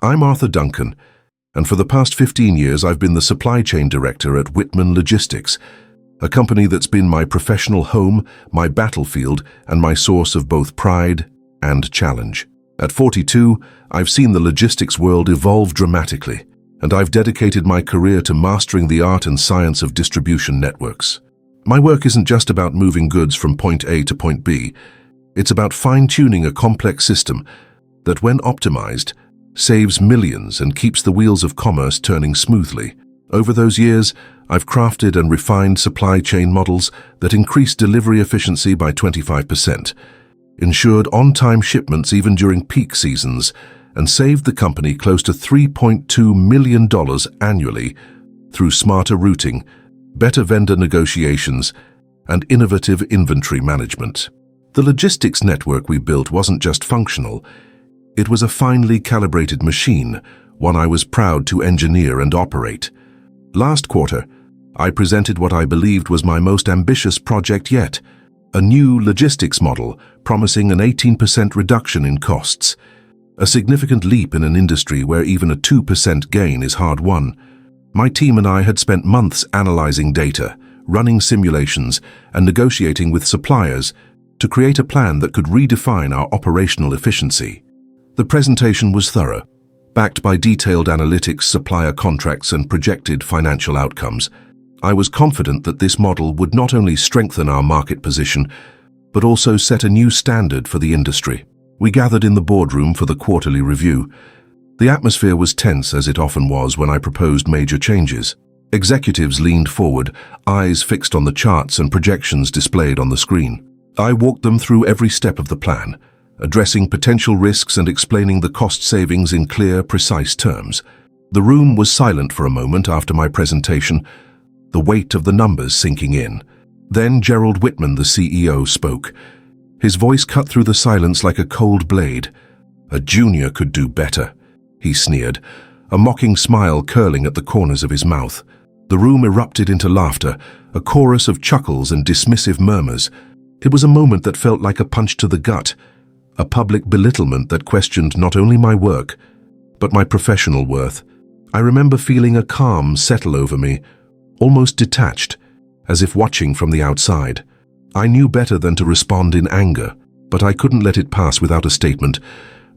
I'm Arthur Duncan, and for the past 15 years I've been the supply chain director at Whitman Logistics, a company that's been my professional home, my battlefield, and my source of both pride and challenge. At 42, I've seen the logistics world evolve dramatically, and I've dedicated my career to mastering the art and science of distribution networks. My work isn't just about moving goods from point A to point B. It's about fine-tuning a complex system that, when optimized, saves millions and keeps the wheels of commerce turning smoothly. Over those years, I've crafted and refined supply chain models that increase delivery efficiency by 25%, ensured on-time shipments even during peak seasons, and saved the company close to $3.2 million annually through smarter routing, better vendor negotiations, and innovative inventory management. The logistics network we built wasn't just functional. It was a finely calibrated machine, one I was proud to engineer and operate. Last quarter, I presented what I believed was my most ambitious project yet, a new logistics model promising an 18% reduction in costs, a significant leap in an industry where even a 2% gain is hard-won. My team and I had spent months analyzing data, running simulations, and negotiating with suppliers to create a plan that could redefine our operational efficiency. The presentation was thorough, backed by detailed analytics, supplier contracts, and projected financial outcomes. I was confident that this model would not only strengthen our market position, but also set a new standard for the industry. We gathered in the boardroom for the quarterly review. The atmosphere was tense, as it often was when I proposed major changes. Executives leaned forward, eyes fixed on the charts and projections displayed on the screen. I walked them through every step of the plan, addressing potential risks and explaining the cost savings in clear, precise terms. The room was silent for a moment after my presentation, the weight of the numbers sinking in. Then Gerald Whitman, the CEO, spoke. His voice cut through the silence like a cold blade. "A junior could do better," he sneered, a mocking smile curling at the corners of his mouth. The room erupted into laughter, a chorus of chuckles and dismissive murmurs. It was a moment that felt like a punch to the gut, a public belittlement that questioned not only my work, but my professional worth. I remember feeling a calm settle over me, almost detached, as if watching from the outside. I knew better than to respond in anger, but I couldn't let it pass without a statement,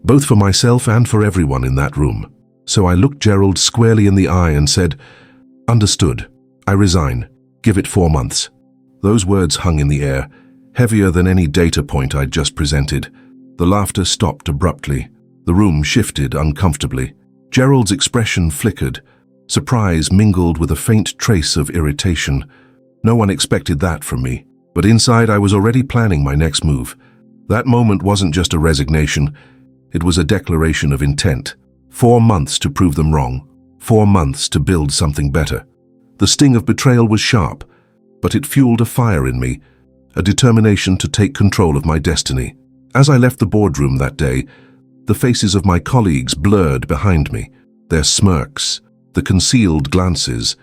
both for myself and for everyone in that room. So I looked Gerald squarely in the eye and said, "Understood. I resign. Give it 4 months." Those words hung in the air, heavier than any data point I'd just presented. The laughter stopped abruptly. The room shifted uncomfortably. Gerald's expression flickered. Surprise mingled with a faint trace of irritation. No one expected that from me, but inside I was already planning my next move. That moment wasn't just a resignation. It was a declaration of intent. 4 months to prove them wrong. 4 months to build something better. The sting of betrayal was sharp, but it fueled a fire in me, a determination to take control of my destiny. As I left the boardroom that day, the faces of my colleagues blurred behind me. Their smirks, the concealed glances,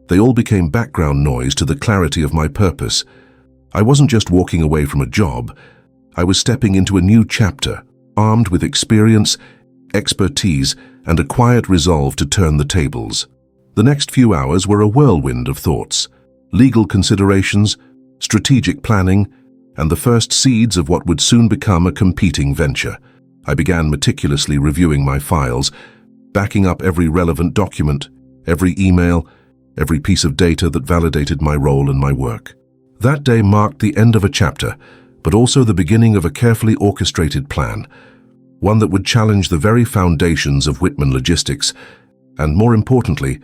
they all became background noise to the clarity of my purpose. I wasn't just walking away from a job. I was stepping into a new chapter, armed with experience, expertise, and a quiet resolve to turn the tables. The next few hours were a whirlwind of thoughts, legal considerations, strategic planning, and the first seeds of what would soon become a competing venture. I began meticulously reviewing my files, backing up every relevant document, every email, every piece of data that validated my role and my work. That day marked the end of a chapter, but also the beginning of a carefully orchestrated plan, one that would challenge the very foundations of Whitman Logistics, and more importantly,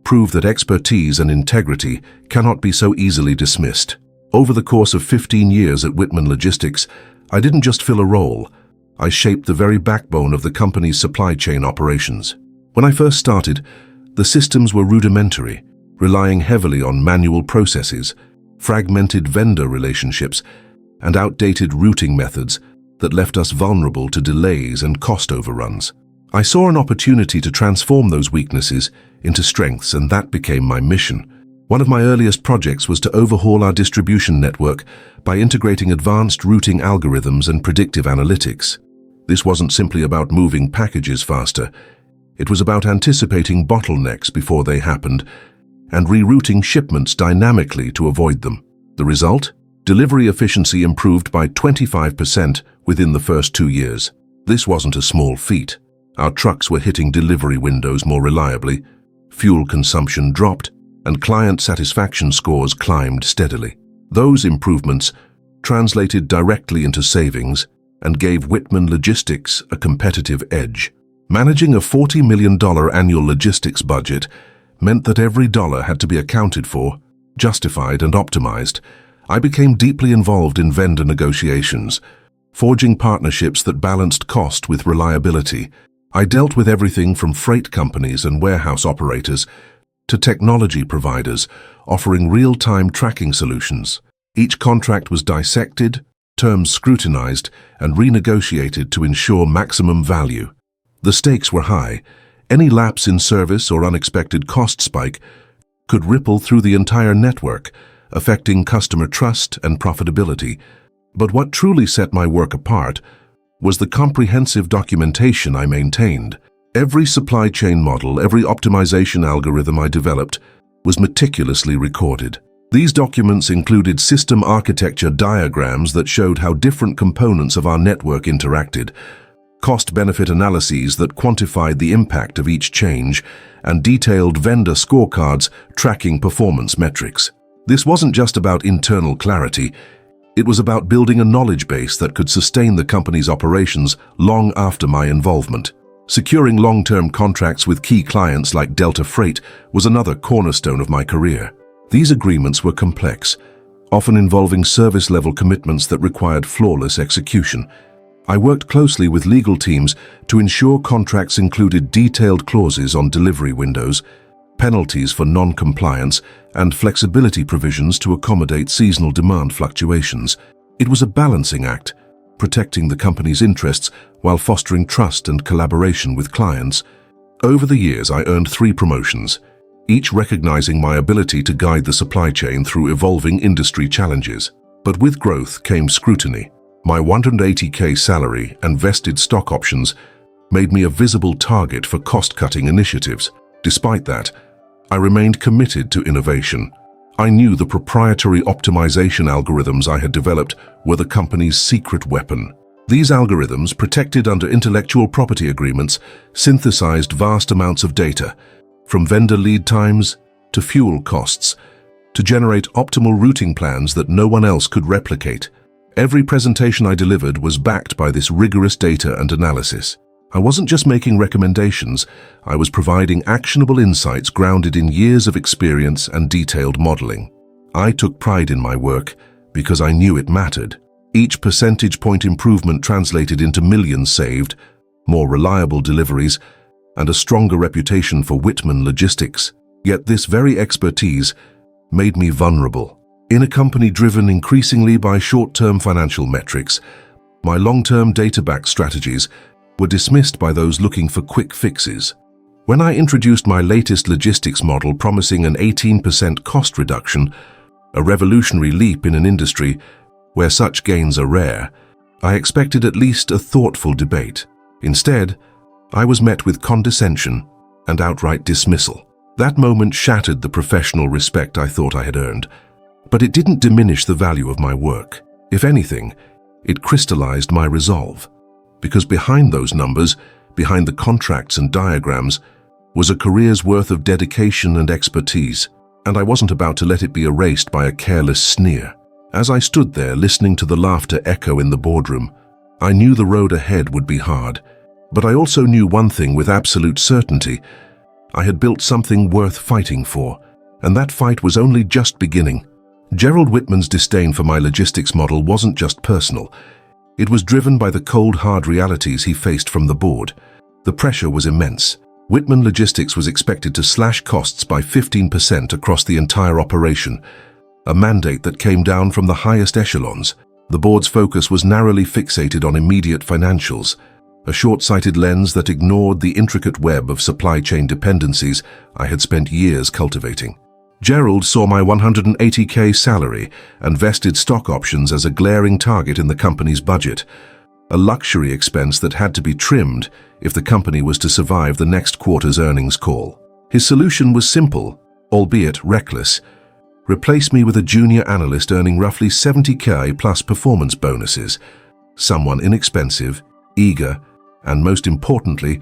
prove that expertise and integrity cannot be so easily dismissed. Over the course of 15 years at Whitman Logistics, I didn't just fill a role, I shaped the very backbone of the company's supply chain operations. When I first started, the systems were rudimentary, relying heavily on manual processes, fragmented vendor relationships, and outdated routing methods that left us vulnerable to delays and cost overruns. I saw an opportunity to transform those weaknesses into strengths, and that became my mission. One of my earliest projects was to overhaul our distribution network by integrating advanced routing algorithms and predictive analytics. This wasn't simply about moving packages faster. It was about anticipating bottlenecks before they happened and rerouting shipments dynamically to avoid them. The result? Delivery efficiency improved by 25% within the first 2 years. This wasn't a small feat. Our trucks were hitting delivery windows more reliably, fuel consumption dropped, and client satisfaction scores climbed steadily. Those improvements translated directly into savings and gave Whitman Logistics a competitive edge. Managing a $40 million annual logistics budget meant that every dollar had to be accounted for, justified, and optimized. I became deeply involved in vendor negotiations, forging partnerships that balanced cost with reliability. I dealt with everything from freight companies and warehouse operators to technology providers offering real-time tracking solutions. Each contract was dissected, terms scrutinized, and renegotiated to ensure maximum value. The stakes were high. Any lapse in service or unexpected cost spike could ripple through the entire network, affecting customer trust and profitability. But what truly set my work apart was the comprehensive documentation I maintained. Every supply chain model, every optimization algorithm I developed was meticulously recorded. These documents included system architecture diagrams that showed how different components of our network interacted, cost-benefit analyses that quantified the impact of each change, and detailed vendor scorecards tracking performance metrics. This wasn't just about internal clarity. It was about building a knowledge base that could sustain the company's operations long after my involvement. Securing long-term contracts with key clients like Delta Freight was another cornerstone of my career. These agreements were complex, often involving service-level commitments that required flawless execution. I worked closely with legal teams to ensure contracts included detailed clauses on delivery windows, penalties for non-compliance, and flexibility provisions to accommodate seasonal demand fluctuations. It was a balancing act, protecting the company's interests while fostering trust and collaboration with clients. Over the years, I earned 3 promotions, each recognizing my ability to guide the supply chain through evolving industry challenges. But with growth came scrutiny. My $180K salary and vested stock options made me a visible target for cost-cutting initiatives. Despite that, I remained committed to innovation. I knew the proprietary optimization algorithms I had developed were the company's secret weapon. These algorithms, protected under intellectual property agreements, synthesized vast amounts of data, from vendor lead times to fuel costs, to generate optimal routing plans that no one else could replicate. Every presentation I delivered was backed by this rigorous data and analysis. I wasn't just making recommendations, I was providing actionable insights grounded in years of experience and detailed modeling. I took pride in my work because I knew it mattered. Each percentage point improvement translated into millions saved, more reliable deliveries, and a stronger reputation for Whitman Logistics. Yet this very expertise made me vulnerable. In a company driven increasingly by short-term financial metrics, my long-term data-backed strategies were dismissed by those looking for quick fixes. When I introduced my latest logistics model promising an 18% cost reduction, a revolutionary leap in an industry where such gains are rare, I expected at least a thoughtful debate. Instead, I was met with condescension and outright dismissal. That moment shattered the professional respect I thought I had earned, but it didn't diminish the value of my work. If anything, it crystallized my resolve. Because behind those numbers, behind the contracts and diagrams, was a career's worth of dedication and expertise, and I wasn't about to let it be erased by a careless sneer. As I stood there listening to the laughter echo in the boardroom, I knew the road ahead would be hard, but I also knew one thing with absolute certainty. I had built something worth fighting for, and that fight was only just beginning. Gerald Whitman's disdain for my logistics model wasn't just personal. It was driven by the cold, hard realities he faced from the board. The pressure was immense. Whitman Logistics was expected to slash costs by 15% across the entire operation, a mandate that came down from the highest echelons. The board's focus was narrowly fixated on immediate financials, a short-sighted lens that ignored the intricate web of supply chain dependencies I had spent years cultivating. Gerald saw my $180K salary and vested stock options as a glaring target in the company's budget, a luxury expense that had to be trimmed if the company was to survive the next quarter's earnings call. His solution was simple, albeit reckless. Replace me with a junior analyst earning roughly 70K plus performance bonuses, someone inexpensive, eager, and most importantly,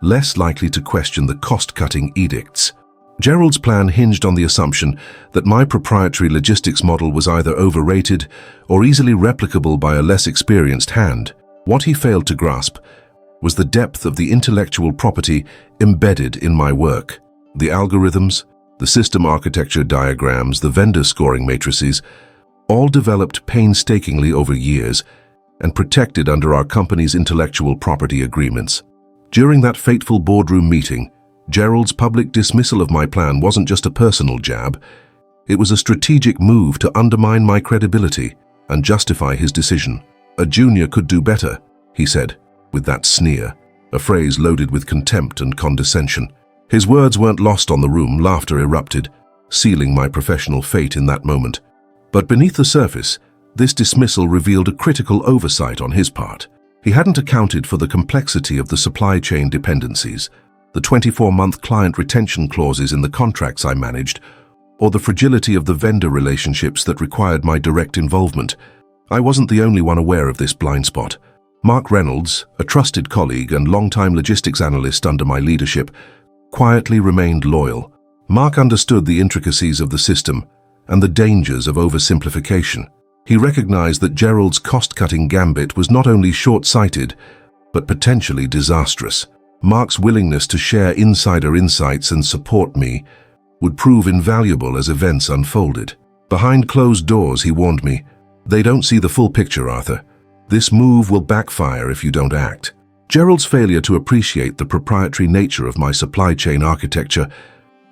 less likely to question the cost-cutting edicts. Gerald's plan hinged on the assumption that my proprietary logistics model was either overrated or easily replicable by a less experienced hand. What he failed to grasp was the depth of the intellectual property embedded in my work. The algorithms, the system architecture diagrams, the vendor scoring matrices, all developed painstakingly over years and protected under our company's intellectual property agreements. During that fateful boardroom meeting, Gerald's public dismissal of my plan wasn't just a personal jab, it was a strategic move to undermine my credibility and justify his decision. "A junior could do better," he said, with that sneer, a phrase loaded with contempt and condescension. His words weren't lost on the room. Laughter erupted, sealing my professional fate in that moment. But beneath the surface, this dismissal revealed a critical oversight on his part. He hadn't accounted for the complexity of the supply chain dependencies, the 24-month client retention clauses in the contracts I managed, or the fragility of the vendor relationships that required my direct involvement. I wasn't the only one aware of this blind spot. Mark Reynolds, a trusted colleague and longtime logistics analyst under my leadership, quietly remained loyal. Mark understood the intricacies of the system and the dangers of oversimplification. He recognized that Gerald's cost-cutting gambit was not only short-sighted, but potentially disastrous. Mark's willingness to share insider insights and support me would prove invaluable as events unfolded. Behind closed doors, he warned me, "They don't see the full picture, Arthur. This move will backfire if you don't act." Gerald's failure to appreciate the proprietary nature of my supply chain architecture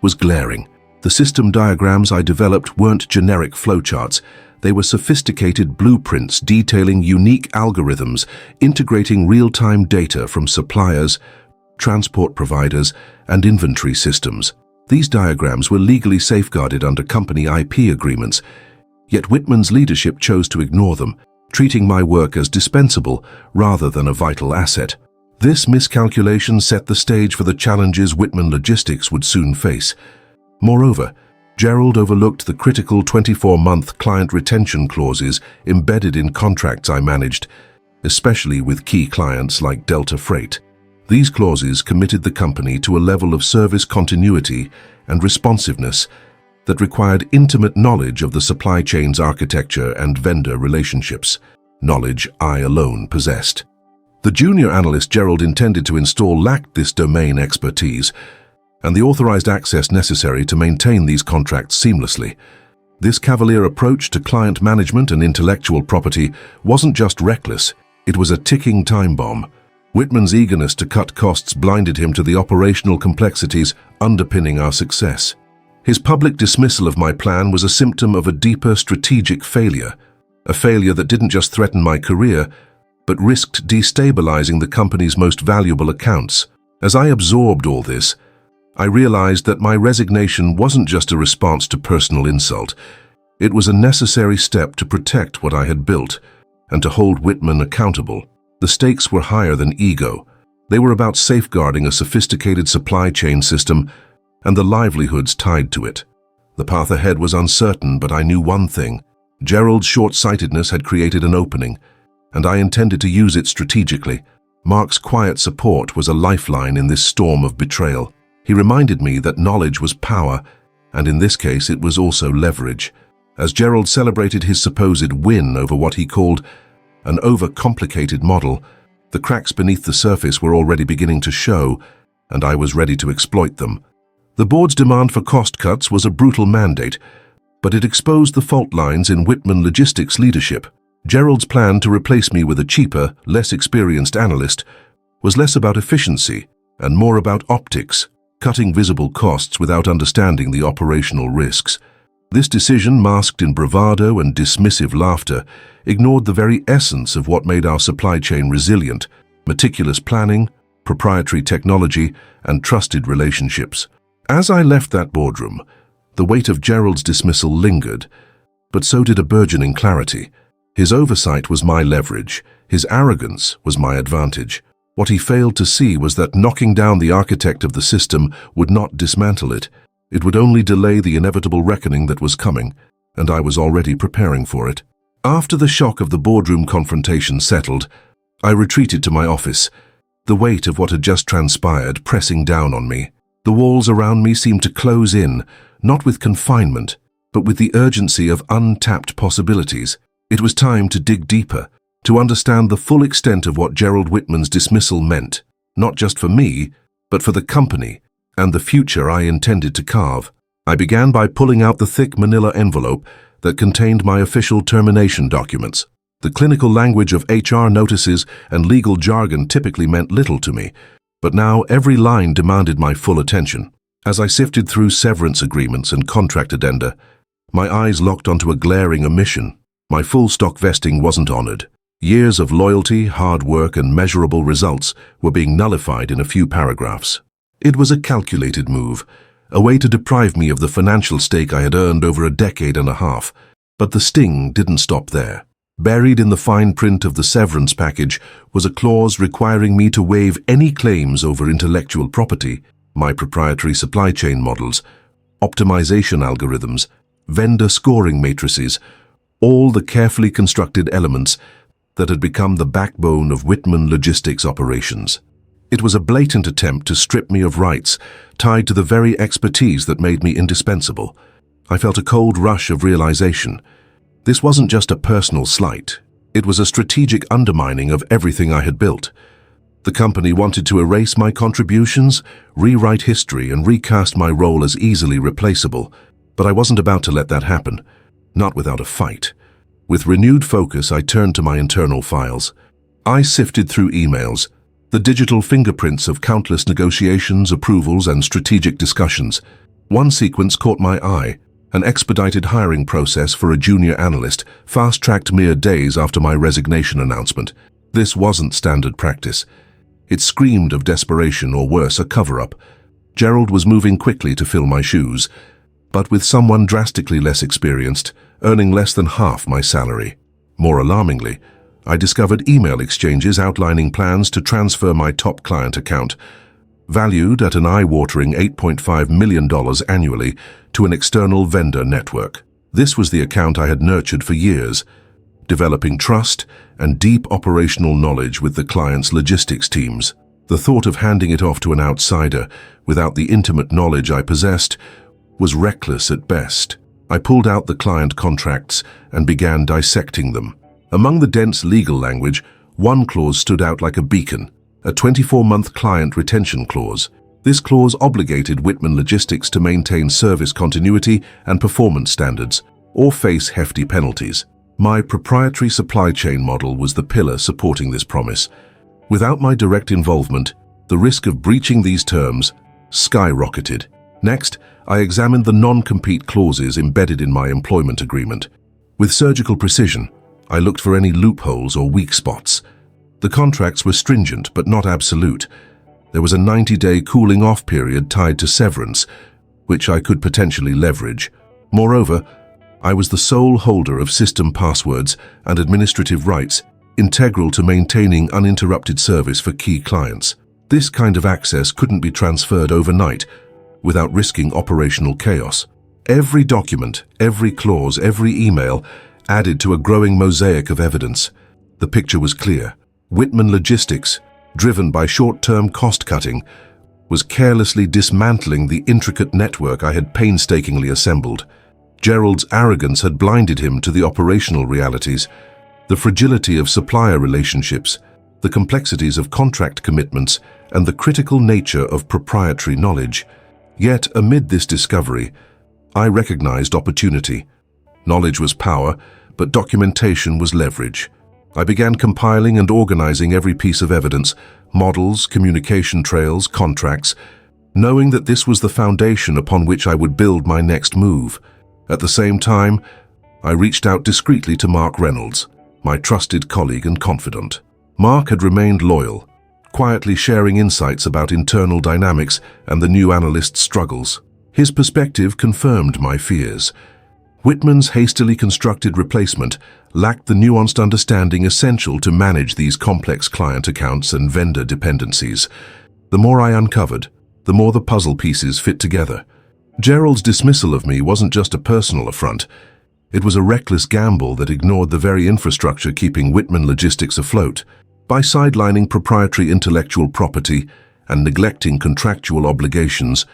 was glaring. The system diagrams I developed weren't generic flowcharts. They were sophisticated blueprints detailing unique algorithms, integrating real-time data from suppliers, transport providers, and inventory systems. These diagrams were legally safeguarded under company IP agreements, yet Whitman's leadership chose to ignore them, treating my work as dispensable rather than a vital asset. This miscalculation set the stage for the challenges Whitman Logistics would soon face. Moreover, Gerald overlooked the critical 24-month client retention clauses embedded in contracts I managed, especially with key clients like Delta Freight. These clauses committed the company to a level of service continuity and responsiveness that required intimate knowledge of the supply chain's architecture and vendor relationships, knowledge I alone possessed. The junior analyst Gerald intended to install lacked this domain expertise and the authorized access necessary to maintain these contracts seamlessly. This cavalier approach to client management and intellectual property wasn't just reckless, it was a ticking time bomb. Whitman's eagerness to cut costs blinded him to the operational complexities underpinning our success. His public dismissal of my plan was a symptom of a deeper strategic failure, a failure that didn't just threaten my career, but risked destabilizing the company's most valuable accounts. As I absorbed all this, I realized that my resignation wasn't just a response to personal insult. It was a necessary step to protect what I had built and to hold Whitman accountable. The stakes were higher than ego. They were about safeguarding a sophisticated supply chain system and the livelihoods tied to it. The path ahead was uncertain, but I knew one thing. Gerald's short-sightedness had created an opening, and I intended to use it strategically. Mark's quiet support was a lifeline in this storm of betrayal. He reminded me that knowledge was power, and in this case it was also leverage. As Gerald celebrated his supposed win over what he called an overcomplicated model, the cracks beneath the surface were already beginning to show, and I was ready to exploit them. The board's demand for cost cuts was a brutal mandate, but it exposed the fault lines in Whitman Logistics' leadership. Gerald's plan to replace me with a cheaper, less experienced analyst was less about efficiency and more about optics, cutting visible costs without understanding the operational risks. This decision, masked in bravado and dismissive laughter, ignored the very essence of what made our supply chain resilient: meticulous planning, proprietary technology, and trusted relationships. As I left that boardroom, the weight of Gerald's dismissal lingered, but so did a burgeoning clarity. His oversight was my leverage, his arrogance was my advantage. What he failed to see was that knocking down the architect of the system would not dismantle it. It would only delay the inevitable reckoning that was coming, and I was already preparing for it. After the shock of the boardroom confrontation settled, I retreated to my office, the weight of what had just transpired pressing down on me. The walls around me seemed to close in, not with confinement, but with the urgency of untapped possibilities. It was time to dig deeper, to understand the full extent of what Gerald Whitman's dismissal meant, not just for me, but for the company and the future I intended to carve. I began by pulling out the thick manila envelope that contained my official termination documents. The clinical language of HR notices and legal jargon typically meant little to me, but now every line demanded my full attention. As I sifted through severance agreements and contract addenda, my eyes locked onto a glaring omission. My full stock vesting wasn't honored. Years of loyalty, hard work, and measurable results were being nullified in a few paragraphs. It was a calculated move, a way to deprive me of the financial stake I had earned over a decade and a half. But the sting didn't stop there. Buried in the fine print of the severance package was a clause requiring me to waive any claims over intellectual property, my proprietary supply chain models, optimization algorithms, vendor scoring matrices, all the carefully constructed elements that had become the backbone of Whitman Logistics operations. It was a blatant attempt to strip me of rights tied to the very expertise that made me indispensable. I felt a cold rush of realization. This wasn't just a personal slight. It was a strategic undermining of everything I had built. The company wanted to erase my contributions, rewrite history, and recast my role as easily replaceable. But I wasn't about to let that happen. Not without a fight. With renewed focus, I turned to my internal files. I sifted through emails, the digital fingerprints of countless negotiations, approvals, and strategic discussions. One sequence caught my eye. An expedited hiring process for a junior analyst, fast-tracked mere days after my resignation announcement. This wasn't standard practice. It screamed of desperation, or worse, a cover-up. Gerald was moving quickly to fill my shoes, but with someone drastically less experienced, earning less than half my salary. More alarmingly, I discovered email exchanges outlining plans to transfer my top client account, valued at an eye-watering $8.5 million annually, to an external vendor network. This was the account I had nurtured for years, developing trust and deep operational knowledge with the client's logistics teams. The thought of handing it off to an outsider without the intimate knowledge I possessed was reckless at best. I pulled out the client contracts and began dissecting them. Among the dense legal language, one clause stood out like a beacon. A 24-month client retention clause. This clause obligated Whitman Logistics to maintain service continuity and performance standards, or face hefty penalties. My proprietary supply chain model was the pillar supporting this promise. Without my direct involvement, the risk of breaching these terms skyrocketed. Next, I examined the non-compete clauses embedded in my employment agreement. With surgical precision, I looked for any loopholes or weak spots. The contracts were stringent but not absolute. There was a 90-day cooling-off period tied to severance, which I could potentially leverage. Moreover, I was the sole holder of system passwords and administrative rights, integral to maintaining uninterrupted service for key clients. This kind of access couldn't be transferred overnight without risking operational chaos. Every document, every clause, every email added to a growing mosaic of evidence. The picture was clear. Whitman Logistics, driven by short-term cost-cutting, was carelessly dismantling the intricate network I had painstakingly assembled. Gerald's arrogance had blinded him to the operational realities, the fragility of supplier relationships, the complexities of contract commitments, and the critical nature of proprietary knowledge. Yet, amid this discovery, I recognized opportunity. Knowledge was power, but documentation was leverage. I began compiling and organizing every piece of evidence, models, communication trails, contracts, knowing that this was the foundation upon which I would build my next move. At the same time, I reached out discreetly to Mark Reynolds, my trusted colleague and confidant. Mark had remained loyal, quietly sharing insights about internal dynamics and the new analyst's struggles. His perspective confirmed my fears. Whitman's hastily constructed replacement, lacked the nuanced understanding essential to manage these complex client accounts and vendor dependencies. The more I uncovered, the more the puzzle pieces fit together. Gerald's dismissal of me wasn't just a personal affront. It was a reckless gamble that ignored the very infrastructure keeping Whitman Logistics afloat. By sidelining proprietary intellectual property and neglecting contractual obligations,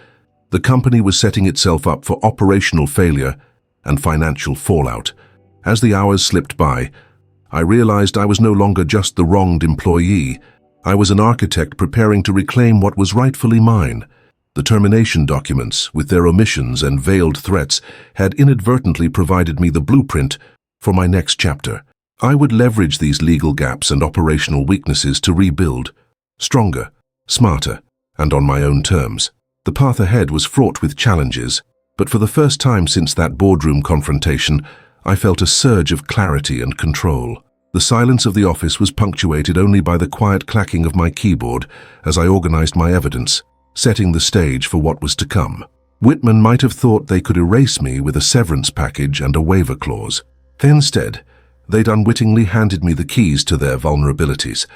the company was setting itself up for operational failure and financial fallout. As the hours slipped by, I realized I was no longer just the wronged employee. I was an architect preparing to reclaim what was rightfully mine. The termination documents, with their omissions and veiled threats, had inadvertently provided me the blueprint for my next chapter. I would leverage these legal gaps and operational weaknesses to rebuild, stronger, smarter, and on my own terms. The path ahead was fraught with challenges, but for the first time since that boardroom confrontation, I felt a surge of clarity and control. The silence of the office was punctuated only by the quiet clacking of my keyboard as I organized my evidence, setting the stage for what was to come. Whitman might have thought they could erase me with a severance package and a waiver clause. Instead, they'd unwittingly handed me the keys to their vulnerabilities,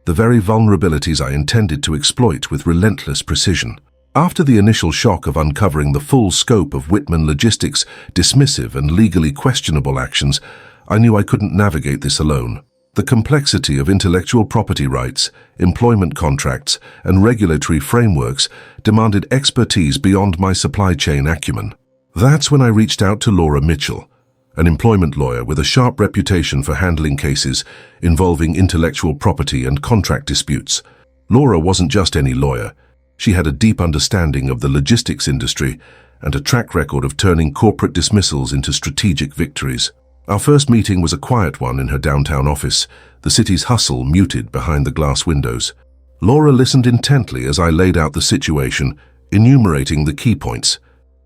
the very vulnerabilities I intended to exploit with relentless precision. After the initial shock of uncovering the full scope of Whitman Logistics' dismissive and legally questionable actions, I knew I couldn't navigate this alone. The complexity of intellectual property rights, employment contracts, and regulatory frameworks demanded expertise beyond my supply chain acumen. That's when I reached out to Laura Mitchell, an employment lawyer with a sharp reputation for handling cases involving intellectual property and contract disputes. Laura wasn't just any lawyer. She had a deep understanding of the logistics industry and a track record of turning corporate dismissals into strategic victories. Our first meeting was a quiet one in her downtown office, the city's hustle muted behind the glass windows. Laura listened intently as I laid out the situation, enumerating the key points.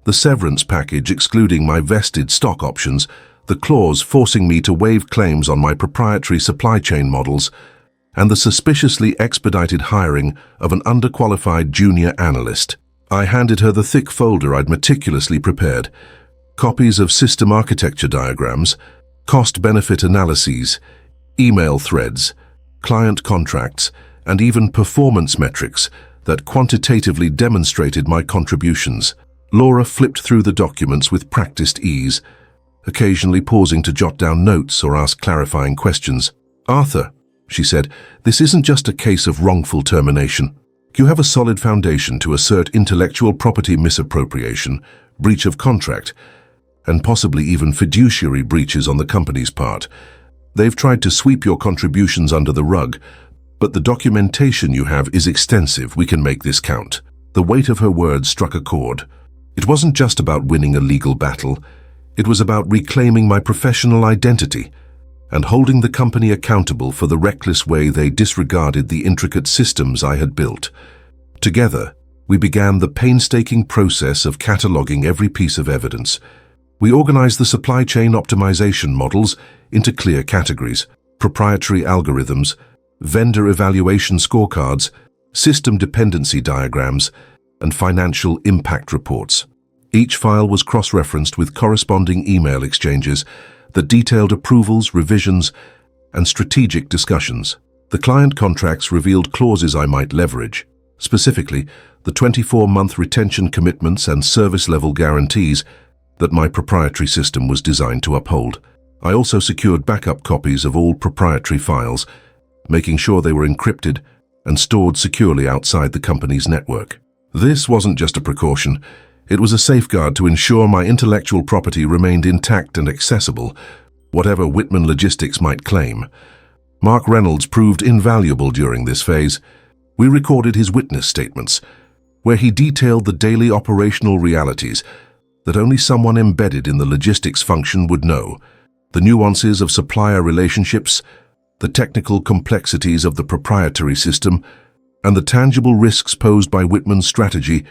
The severance package excluding my vested stock options, the clause forcing me to waive claims on my proprietary supply chain models, and the suspiciously expedited hiring of an underqualified junior analyst. I handed her the thick folder I'd meticulously prepared, copies of system architecture diagrams, cost-benefit analyses, email threads, client contracts, and even performance metrics that quantitatively demonstrated my contributions. Laura flipped through the documents with practiced ease, occasionally pausing to jot down notes or ask clarifying questions. "Arthur," she said, "this isn't just a case of wrongful termination. You have a solid foundation to assert intellectual property misappropriation, breach of contract, and possibly even fiduciary breaches on the company's part. They've tried to sweep your contributions under the rug, but the documentation you have is extensive. We can make this count." The weight of her words struck a chord. It wasn't just about winning a legal battle. It was about reclaiming my professional identity and holding the company accountable for the reckless way they disregarded the intricate systems I had built. Together, we began the painstaking process of cataloging every piece of evidence. We organized the supply chain optimization models into clear categories: proprietary algorithms, vendor evaluation scorecards, system dependency diagrams, and financial impact reports. Each file was cross-referenced with corresponding email exchanges that detailed approvals, revisions, and strategic discussions. The client contracts revealed clauses I might leverage, specifically the 24-month retention commitments and service-level guarantees that my proprietary system was designed to uphold. I also secured backup copies of all proprietary files, making sure they were encrypted and stored securely outside the company's network. This wasn't just a precaution. It was a safeguard to ensure my intellectual property remained intact and accessible, whatever Whitman Logistics might claim. Mark Reynolds proved invaluable during this phase. We recorded his witness statements, where he detailed the daily operational realities that only someone embedded in the logistics function would know: the nuances of supplier relationships, the technical complexities of the proprietary system, and the tangible risks posed by Whitman's strategy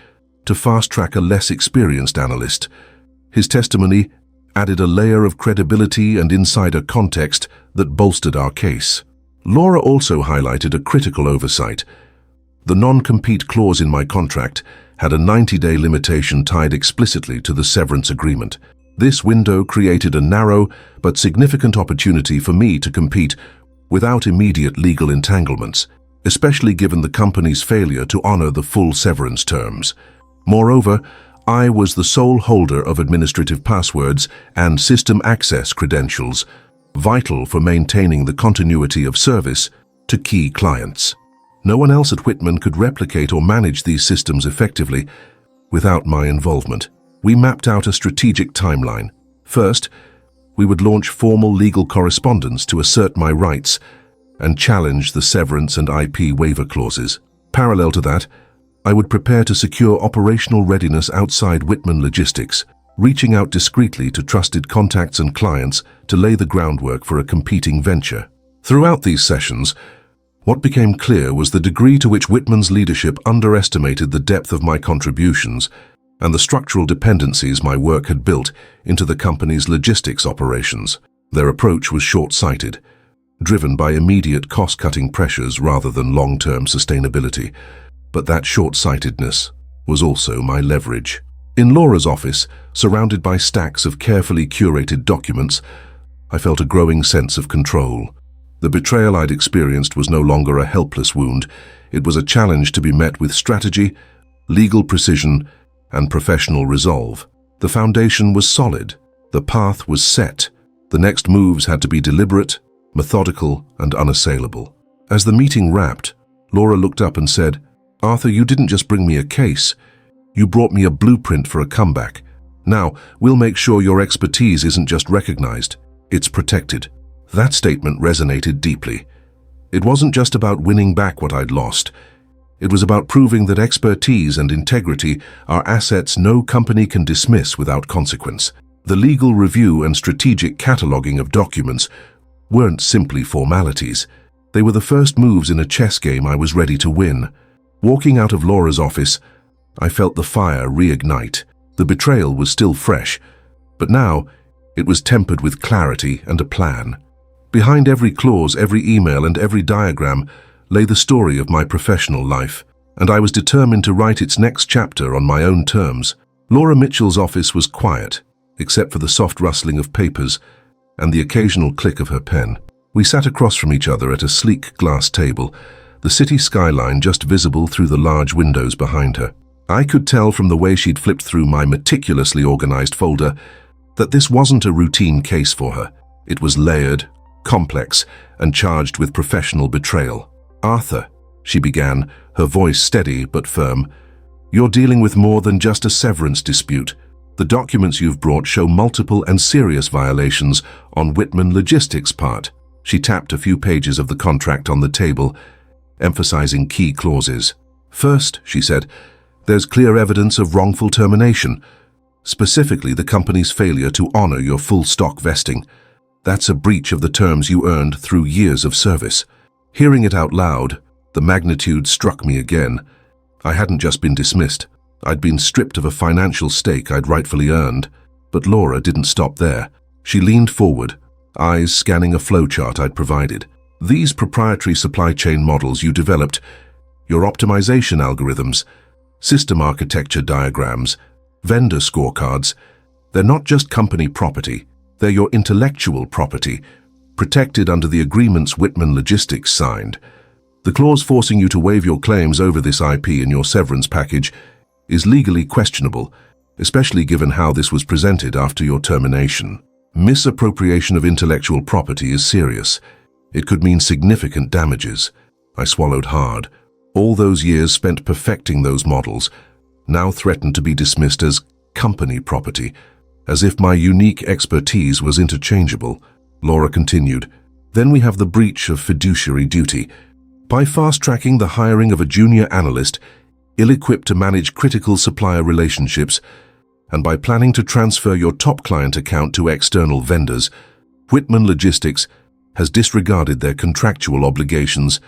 to fast-track a less experienced analyst. His testimony added a layer of credibility and insider context that bolstered our case. Laura also highlighted a critical oversight. The non-compete clause in my contract had a 90-day limitation tied explicitly to the severance agreement. This window created a narrow but significant opportunity for me to compete without immediate legal entanglements, especially given the company's failure to honor the full severance terms. Moreover, I was the sole holder of administrative passwords and system access credentials, vital for maintaining the continuity of service to key clients. No one else at Whitman could replicate or manage these systems effectively without my involvement. We mapped out a strategic timeline. First, we would launch formal legal correspondence to assert my rights and challenge the severance and IP waiver clauses. Parallel to that, I would prepare to secure operational readiness outside Whitman Logistics, reaching out discreetly to trusted contacts and clients to lay the groundwork for a competing venture. Throughout these sessions, what became clear was the degree to which Whitman's leadership underestimated the depth of my contributions and the structural dependencies my work had built into the company's logistics operations. Their approach was short-sighted, driven by immediate cost-cutting pressures rather than long-term sustainability. But that short-sightedness was also my leverage. In Laura's office, surrounded by stacks of carefully curated documents, I felt a growing sense of control. The betrayal I'd experienced was no longer a helpless wound. It was a challenge to be met with strategy, legal precision, and professional resolve. The foundation was solid. The path was set. The next moves had to be deliberate, methodical, and unassailable. As the meeting wrapped, Laura looked up and said, "Arthur, you didn't just bring me a case. You brought me a blueprint for a comeback. Now, we'll make sure your expertise isn't just recognized, it's protected." That statement resonated deeply. It wasn't just about winning back what I'd lost. It was about proving that expertise and integrity are assets no company can dismiss without consequence. The legal review and strategic cataloging of documents weren't simply formalities. They were the first moves in a chess game I was ready to win. Walking out of Laura's office, I felt the fire reignite. The betrayal was still fresh, but now it was tempered with clarity and a plan. Behind every clause, every email, and every diagram lay the story of my professional life, and I was determined to write its next chapter on my own terms. Laura Mitchell's office was quiet, except for the soft rustling of papers and the occasional click of her pen. We sat across from each other at a sleek glass table, the city skyline just visible through the large windows behind her. I could tell from the way she'd flipped through my meticulously organized folder that this wasn't a routine case for her. It was layered, complex, and charged with professional betrayal. "Arthur," she began, her voice steady but firm, "you're dealing with more than just a severance dispute. The documents you've brought show multiple and serious violations on Whitman Logistics' part." She tapped a few pages of the contract on the table, emphasizing key clauses. "First," she said, "there's clear evidence of wrongful termination, specifically the company's failure to honor your full stock vesting. That's a breach of the terms you earned through years of service." Hearing it out loud, the magnitude struck me again. I hadn't just been dismissed. I'd been stripped of a financial stake I'd rightfully earned. But Laura didn't stop there. She leaned forward, eyes scanning a flowchart I'd provided. "These proprietary supply chain models you developed, your optimization algorithms, system architecture diagrams, vendor scorecards, they're not just company property, they're your intellectual property, protected under the agreements Whitman Logistics signed. The clause forcing you to waive your claims over this IP in your severance package is legally questionable, especially given how this was presented after your termination. Misappropriation of intellectual property is serious. It could mean significant damages." I swallowed hard. All those years spent perfecting those models now threatened to be dismissed as company property, as if my unique expertise was interchangeable. Laura continued, "Then we have the breach of fiduciary duty. By fast-tracking the hiring of a junior analyst, ill-equipped to manage critical supplier relationships, and by planning to transfer your top client account to external vendors, Whitman Logistics has disregarded their contractual obligations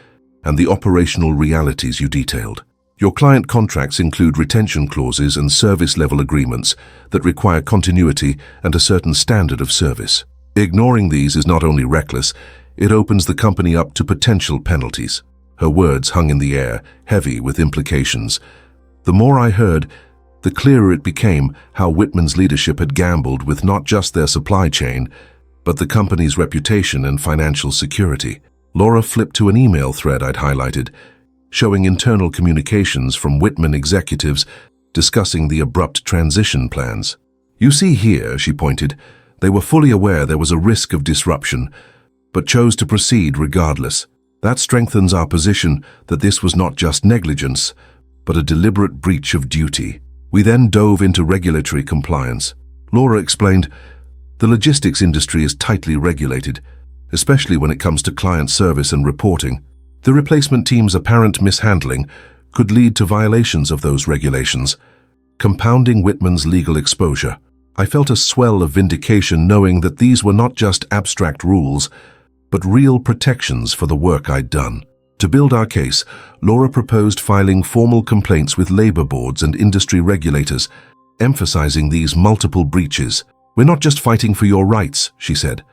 and the operational realities you detailed. Your client contracts include retention clauses and service-level agreements that require continuity and a certain standard of service. Ignoring these is not only reckless, it opens the company up to potential penalties." Her words hung in the air, heavy with implications. The more I heard, the clearer it became how Whitman's leadership had gambled with not just their supply chain, but the company's reputation and financial security. Laura flipped to an email thread I'd highlighted, showing internal communications from Whitman executives discussing the abrupt transition plans. "You see here," she pointed, "they were fully aware there was a risk of disruption, but chose to proceed regardless. That strengthens our position that this was not just negligence, but a deliberate breach of duty." We then dove into regulatory compliance. Laura explained, "The logistics industry is tightly regulated, especially when it comes to client service and reporting. The replacement team's apparent mishandling could lead to violations of those regulations, compounding Whitman's legal exposure." I felt a swell of vindication knowing that these were not just abstract rules, but real protections for the work I'd done. To build our case, Laura proposed filing formal complaints with labor boards and industry regulators, emphasizing these multiple breaches. "We're not just fighting for your rights," she said.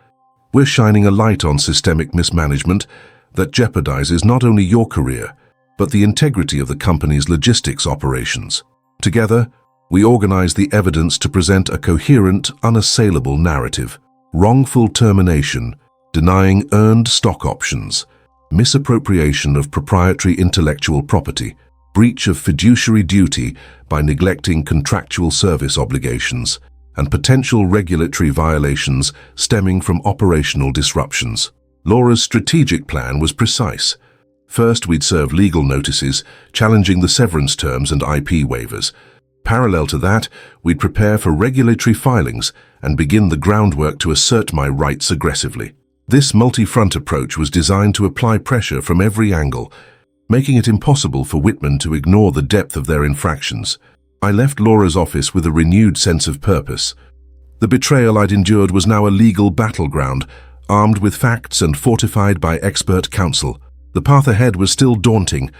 "We're shining a light on systemic mismanagement that jeopardizes not only your career, but the integrity of the company's logistics operations." Together, we organized the evidence to present a coherent, unassailable narrative. Wrongful termination, denying earned stock options, misappropriation of proprietary intellectual property, breach of fiduciary duty by neglecting contractual service obligations, and potential regulatory violations stemming from operational disruptions. Laura's strategic plan was precise. First, we'd serve legal notices, challenging the severance terms and IP waivers. Parallel to that, we'd prepare for regulatory filings and begin the groundwork to assert my rights aggressively. This multi-front approach was designed to apply pressure from every angle, making it impossible for Whitman to ignore the depth of their infractions. I left Laura's office with a renewed sense of purpose. The betrayal I'd endured was now a legal battleground, armed with facts and fortified by expert counsel. The path ahead was still daunting,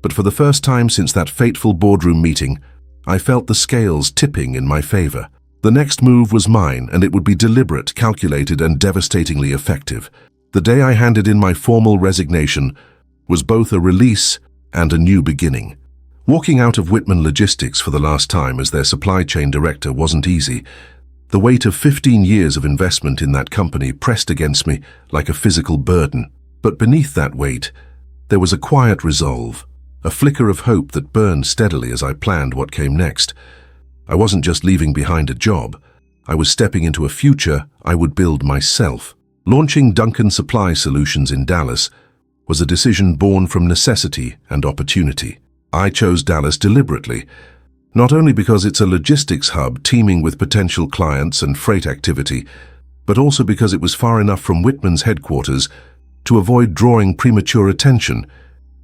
but for the first time since that fateful boardroom meeting, I felt the scales tipping in my favor. The next move was mine, and it would be deliberate, calculated, and devastatingly effective. The day I handed in my formal resignation was both a release and a new beginning. Walking out of Whitman Logistics for the last time as their supply chain director wasn't easy. The weight of 15 years of investment in that company pressed against me like a physical burden. But beneath that weight, there was a quiet resolve, a flicker of hope that burned steadily as I planned what came next. I wasn't just leaving behind a job. I was stepping into a future I would build myself. Launching Duncan Supply Solutions in Dallas was a decision born from necessity and opportunity. I chose Dallas deliberately, not only because it's a logistics hub teeming with potential clients and freight activity, but also because it was far enough from Whitman's headquarters to avoid drawing premature attention,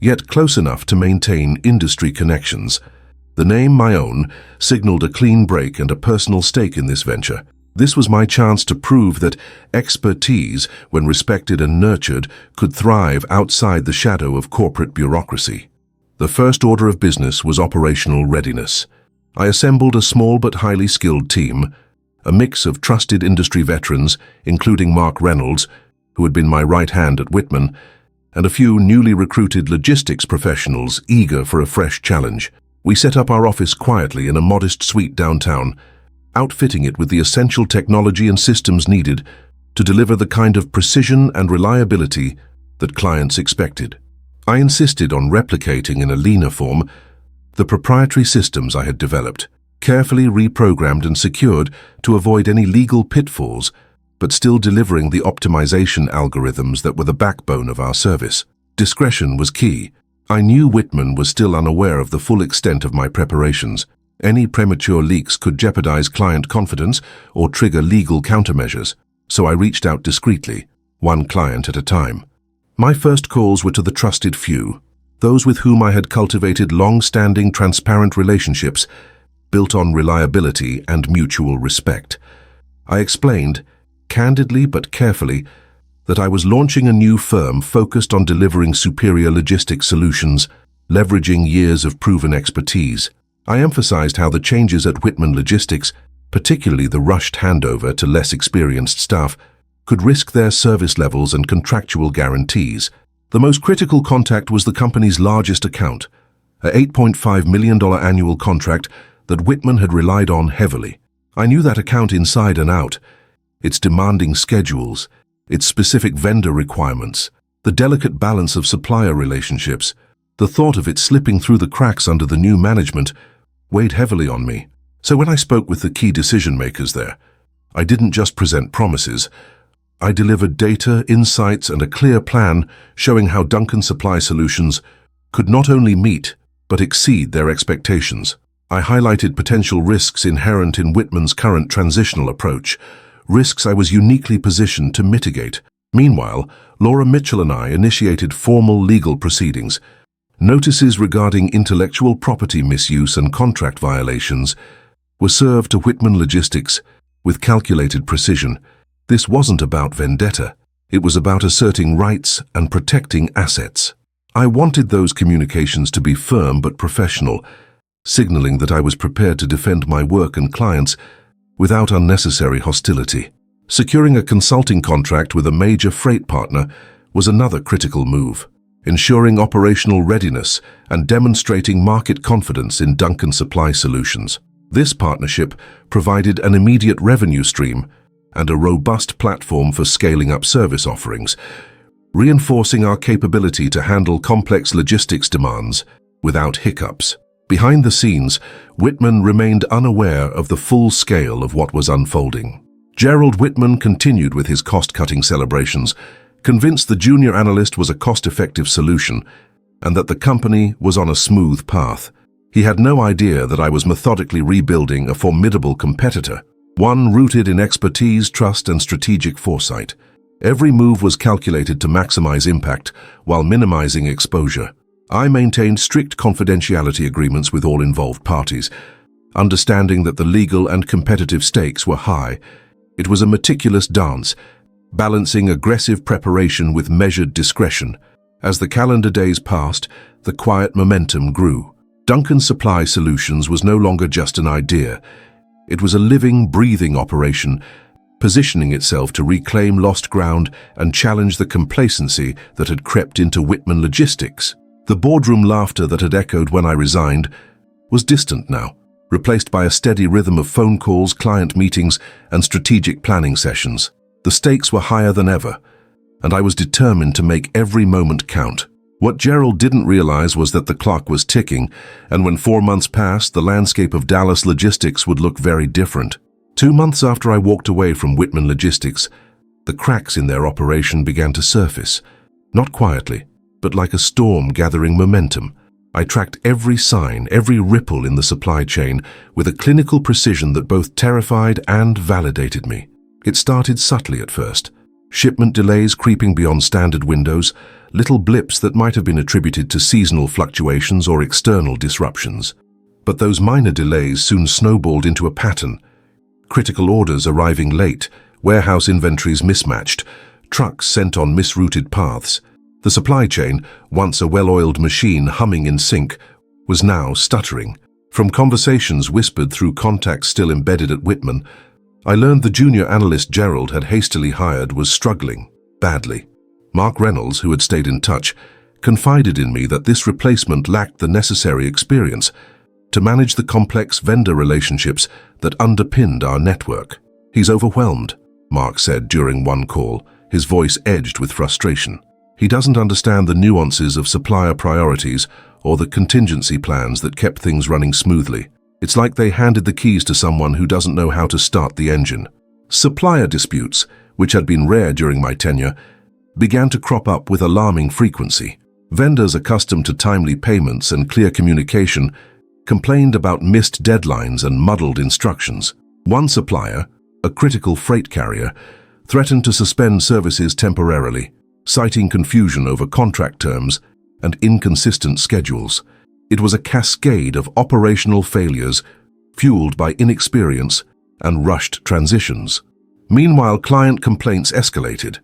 yet close enough to maintain industry connections. The name, my own, signaled a clean break and a personal stake in this venture. This was my chance to prove that expertise, when respected and nurtured, could thrive outside the shadow of corporate bureaucracy. The first order of business was operational readiness. I assembled a small but highly skilled team, a mix of trusted industry veterans, including Mark Reynolds, who had been my right hand at Whitman, and a few newly recruited logistics professionals eager for a fresh challenge. We set up our office quietly in a modest suite downtown, outfitting it with the essential technology and systems needed to deliver the kind of precision and reliability that clients expected. I insisted on replicating in a leaner form the proprietary systems I had developed, carefully reprogrammed and secured to avoid any legal pitfalls, but still delivering the optimization algorithms that were the backbone of our service. Discretion was key. I knew Whitman was still unaware of the full extent of my preparations. Any premature leaks could jeopardize client confidence or trigger legal countermeasures, so I reached out discreetly, one client at a time. My first calls were to the trusted few, those with whom I had cultivated long-standing, transparent relationships built on reliability and mutual respect. I explained, candidly but carefully, that I was launching a new firm focused on delivering superior logistics solutions, leveraging years of proven expertise. I emphasized how the changes at Whitman Logistics, particularly the rushed handover to less experienced staff, could risk their service levels and contractual guarantees. The most critical contact was the company's largest account, a $8.5 million annual contract that Whitman had relied on heavily. I knew that account inside and out, its demanding schedules, its specific vendor requirements, the delicate balance of supplier relationships. The thought of it slipping through the cracks under the new management weighed heavily on me. So when I spoke with the key decision-makers there, I didn't just present promises. I delivered data, insights, and a clear plan showing how Duncan Supply Solutions could not only meet, but exceed their expectations. I highlighted potential risks inherent in Whitman's current transitional approach, risks I was uniquely positioned to mitigate. Meanwhile, Laura Mitchell and I initiated formal legal proceedings. Notices regarding intellectual property misuse and contract violations were served to Whitman Logistics with calculated precision. This wasn't about vendetta. It was about asserting rights and protecting assets. I wanted those communications to be firm but professional, signaling that I was prepared to defend my work and clients without unnecessary hostility. Securing a consulting contract with a major freight partner was another critical move, ensuring operational readiness and demonstrating market confidence in Duncan Supply Solutions. This partnership provided an immediate revenue stream and a robust platform for scaling up service offerings, reinforcing our capability to handle complex logistics demands without hiccups. Behind the scenes, Whitman remained unaware of the full scale of what was unfolding. Gerald Whitman continued with his cost-cutting celebrations, convinced the junior analyst was a cost-effective solution and that the company was on a smooth path. He had no idea that I was methodically rebuilding a formidable competitor, one rooted in expertise, trust, and strategic foresight. Every move was calculated to maximize impact while minimizing exposure. I maintained strict confidentiality agreements with all involved parties, understanding that the legal and competitive stakes were high. It was a meticulous dance, balancing aggressive preparation with measured discretion. As the calendar days passed, the quiet momentum grew. Duncan Supply Solutions was no longer just an idea. It was a living, breathing operation, positioning itself to reclaim lost ground and challenge the complacency that had crept into Whitman Logistics. The boardroom laughter that had echoed when I resigned was distant now, replaced by a steady rhythm of phone calls, client meetings, and strategic planning sessions. The stakes were higher than ever, and I was determined to make every moment count. What Gerald didn't realize was that the clock was ticking, and when 4 months passed, the landscape of Dallas Logistics would look very different. 2 months after I walked away from Whitman Logistics, the cracks in their operation began to surface, not quietly, but like a storm gathering momentum. I tracked every sign, every ripple in the supply chain with a clinical precision that both terrified and validated me. It started subtly at first. Shipment delays creeping beyond standard windows, little blips that might have been attributed to seasonal fluctuations or external disruptions. But those minor delays soon snowballed into a pattern. Critical orders arriving late, warehouse inventories mismatched, trucks sent on misrouted paths. The supply chain, once a well-oiled machine humming in sync, was now stuttering. From conversations whispered through contacts still embedded at Whitman, I learned the junior analyst Gerald had hastily hired was struggling badly. Mark Reynolds, who had stayed in touch, confided in me that this replacement lacked the necessary experience to manage the complex vendor relationships that underpinned our network. "He's overwhelmed," Mark said during one call, his voice edged with frustration. "He doesn't understand the nuances of supplier priorities or the contingency plans that kept things running smoothly. It's like they handed the keys to someone who doesn't know how to start the engine." Supplier disputes, which had been rare during my tenure, began to crop up with alarming frequency. Vendors accustomed to timely payments and clear communication complained about missed deadlines and muddled instructions. One supplier, a critical freight carrier, threatened to suspend services temporarily, citing confusion over contract terms and inconsistent schedules. It was a cascade of operational failures fueled by inexperience and rushed transitions. Meanwhile, client complaints escalated.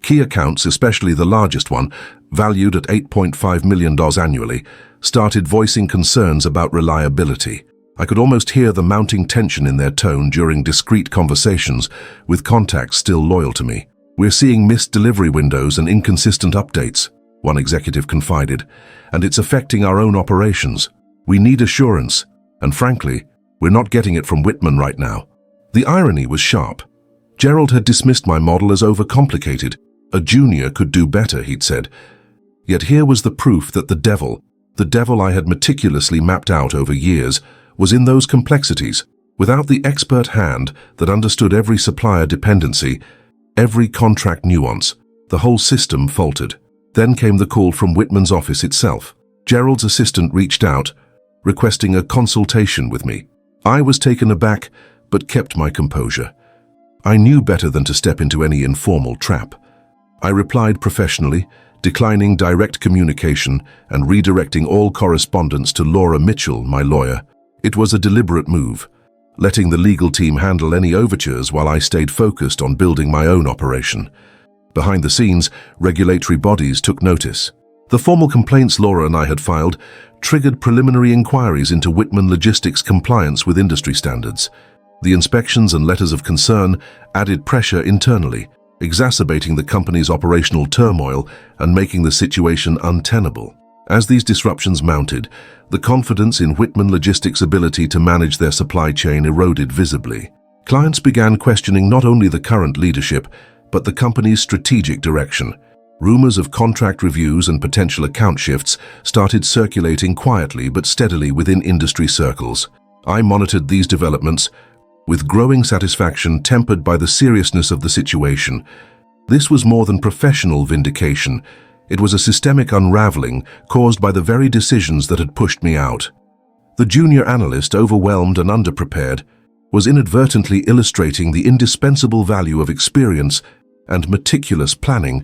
Key accounts, especially the largest one, valued at $8.5 million annually, started voicing concerns about reliability. I could almost hear the mounting tension in their tone during discreet conversations with contacts still loyal to me. "We're seeing missed delivery windows and inconsistent updates," one executive confided, "and it's affecting our own operations. We need assurance, and frankly, We're not getting it from Whitman right now." The irony was sharp. Gerald had dismissed my model as overcomplicated. A junior could do better, he'd said. Yet here was the proof that the devil I had meticulously mapped out over years, was in those complexities. Without the expert hand that understood every supplier dependency, every contract nuance, the whole system faltered. Then came the call from Whitman's office itself. Gerald's assistant reached out, requesting a consultation with me. I was taken aback, but kept my composure. I knew better than to step into any informal trap. I replied professionally, declining direct communication and redirecting all correspondence to Laura Mitchell, my lawyer. It was a deliberate move, letting the legal team handle any overtures while I stayed focused on building my own operation. Behind the scenes, regulatory bodies took notice. The formal complaints Laura and I had filed triggered preliminary inquiries into Whitman Logistics' compliance with industry standards. The inspections and letters of concern added pressure internally, exacerbating the company's operational turmoil and making the situation untenable. As these disruptions mounted, the confidence in Whitman Logistics' ability to manage their supply chain eroded visibly. Clients began questioning not only the current leadership, but the company's strategic direction. Rumors of contract reviews and potential account shifts started circulating quietly but steadily within industry circles. I monitored these developments with growing satisfaction tempered by the seriousness of the situation. This was more than professional vindication. It was a systemic unraveling caused by the very decisions that had pushed me out. The junior analyst, overwhelmed and underprepared, was inadvertently illustrating the indispensable value of experience and meticulous planning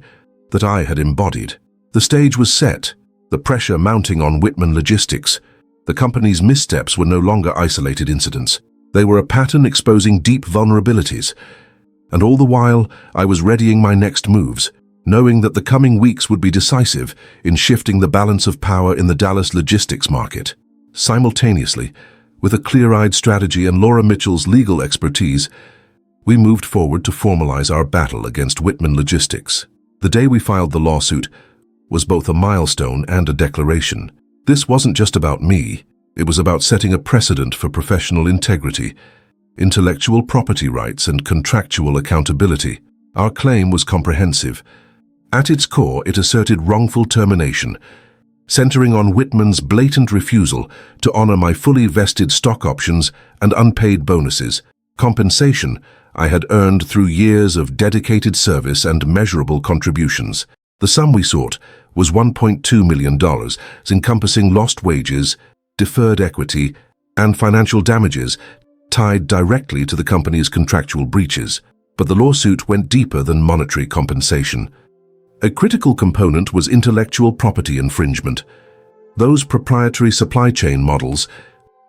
that I had embodied. The stage was set, the pressure mounting on Whitman Logistics. The company's missteps were no longer isolated incidents. They were a pattern exposing deep vulnerabilities. And all the while, I was readying my next moves, knowing that the coming weeks would be decisive in shifting the balance of power in the Dallas logistics market. Simultaneously, with a clear-eyed strategy and Laura Mitchell's legal expertise, we moved forward to formalize our battle against Whitman Logistics. The day we filed the lawsuit was both a milestone and a declaration. This wasn't just about me. It was about setting a precedent for professional integrity, intellectual property rights, and contractual accountability. Our claim was comprehensive. At its core, it asserted wrongful termination, centering on Whitman's blatant refusal to honor my fully vested stock options and unpaid bonuses, compensation I had earned through years of dedicated service and measurable contributions. The sum we sought was $1.2 million, encompassing lost wages, deferred equity, and financial damages tied directly to the company's contractual breaches. But the lawsuit went deeper than monetary compensation. A critical component was intellectual property infringement. Those proprietary supply chain models,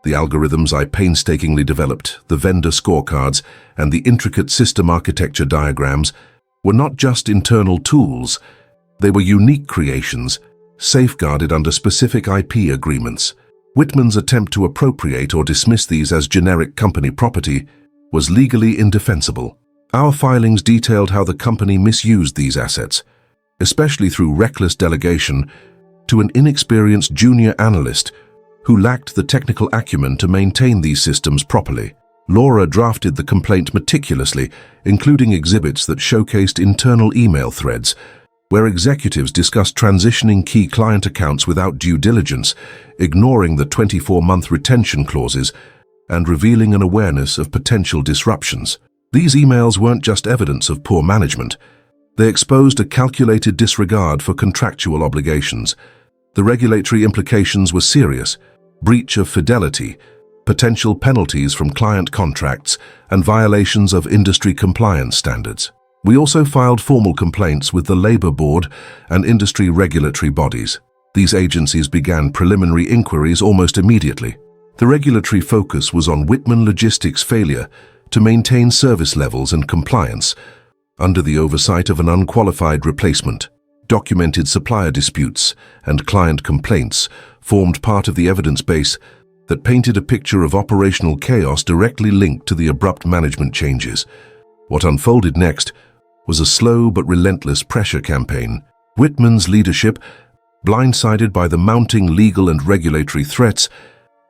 the algorithms I painstakingly developed, the vendor scorecards, and the intricate system architecture diagrams, were not just internal tools. They were unique creations, safeguarded under specific IP agreements. Whitman's attempt to appropriate or dismiss these as generic company property was legally indefensible. Our filings detailed how the company misused these assets, especially through reckless delegation to an inexperienced junior analyst who lacked the technical acumen to maintain these systems properly. Laura drafted the complaint meticulously, including exhibits that showcased internal email threads where executives discussed transitioning key client accounts without due diligence, ignoring the 24-month retention clauses, and revealing an awareness of potential disruptions. These emails weren't just evidence of poor management. They exposed a calculated disregard for contractual obligations. The regulatory implications were serious: breach of fidelity, potential penalties from client contracts, and violations of industry compliance standards. We also filed formal complaints with the Labor Board and industry regulatory bodies. These agencies began preliminary inquiries almost immediately. The regulatory focus was on Whitman Logistics' failure to maintain service levels and compliance under the oversight of an unqualified replacement. Documented supplier disputes and client complaints formed part of the evidence base that painted a picture of operational chaos directly linked to the abrupt management changes. What unfolded next was a slow but relentless pressure campaign. Whitman's leadership, blindsided by the mounting legal and regulatory threats,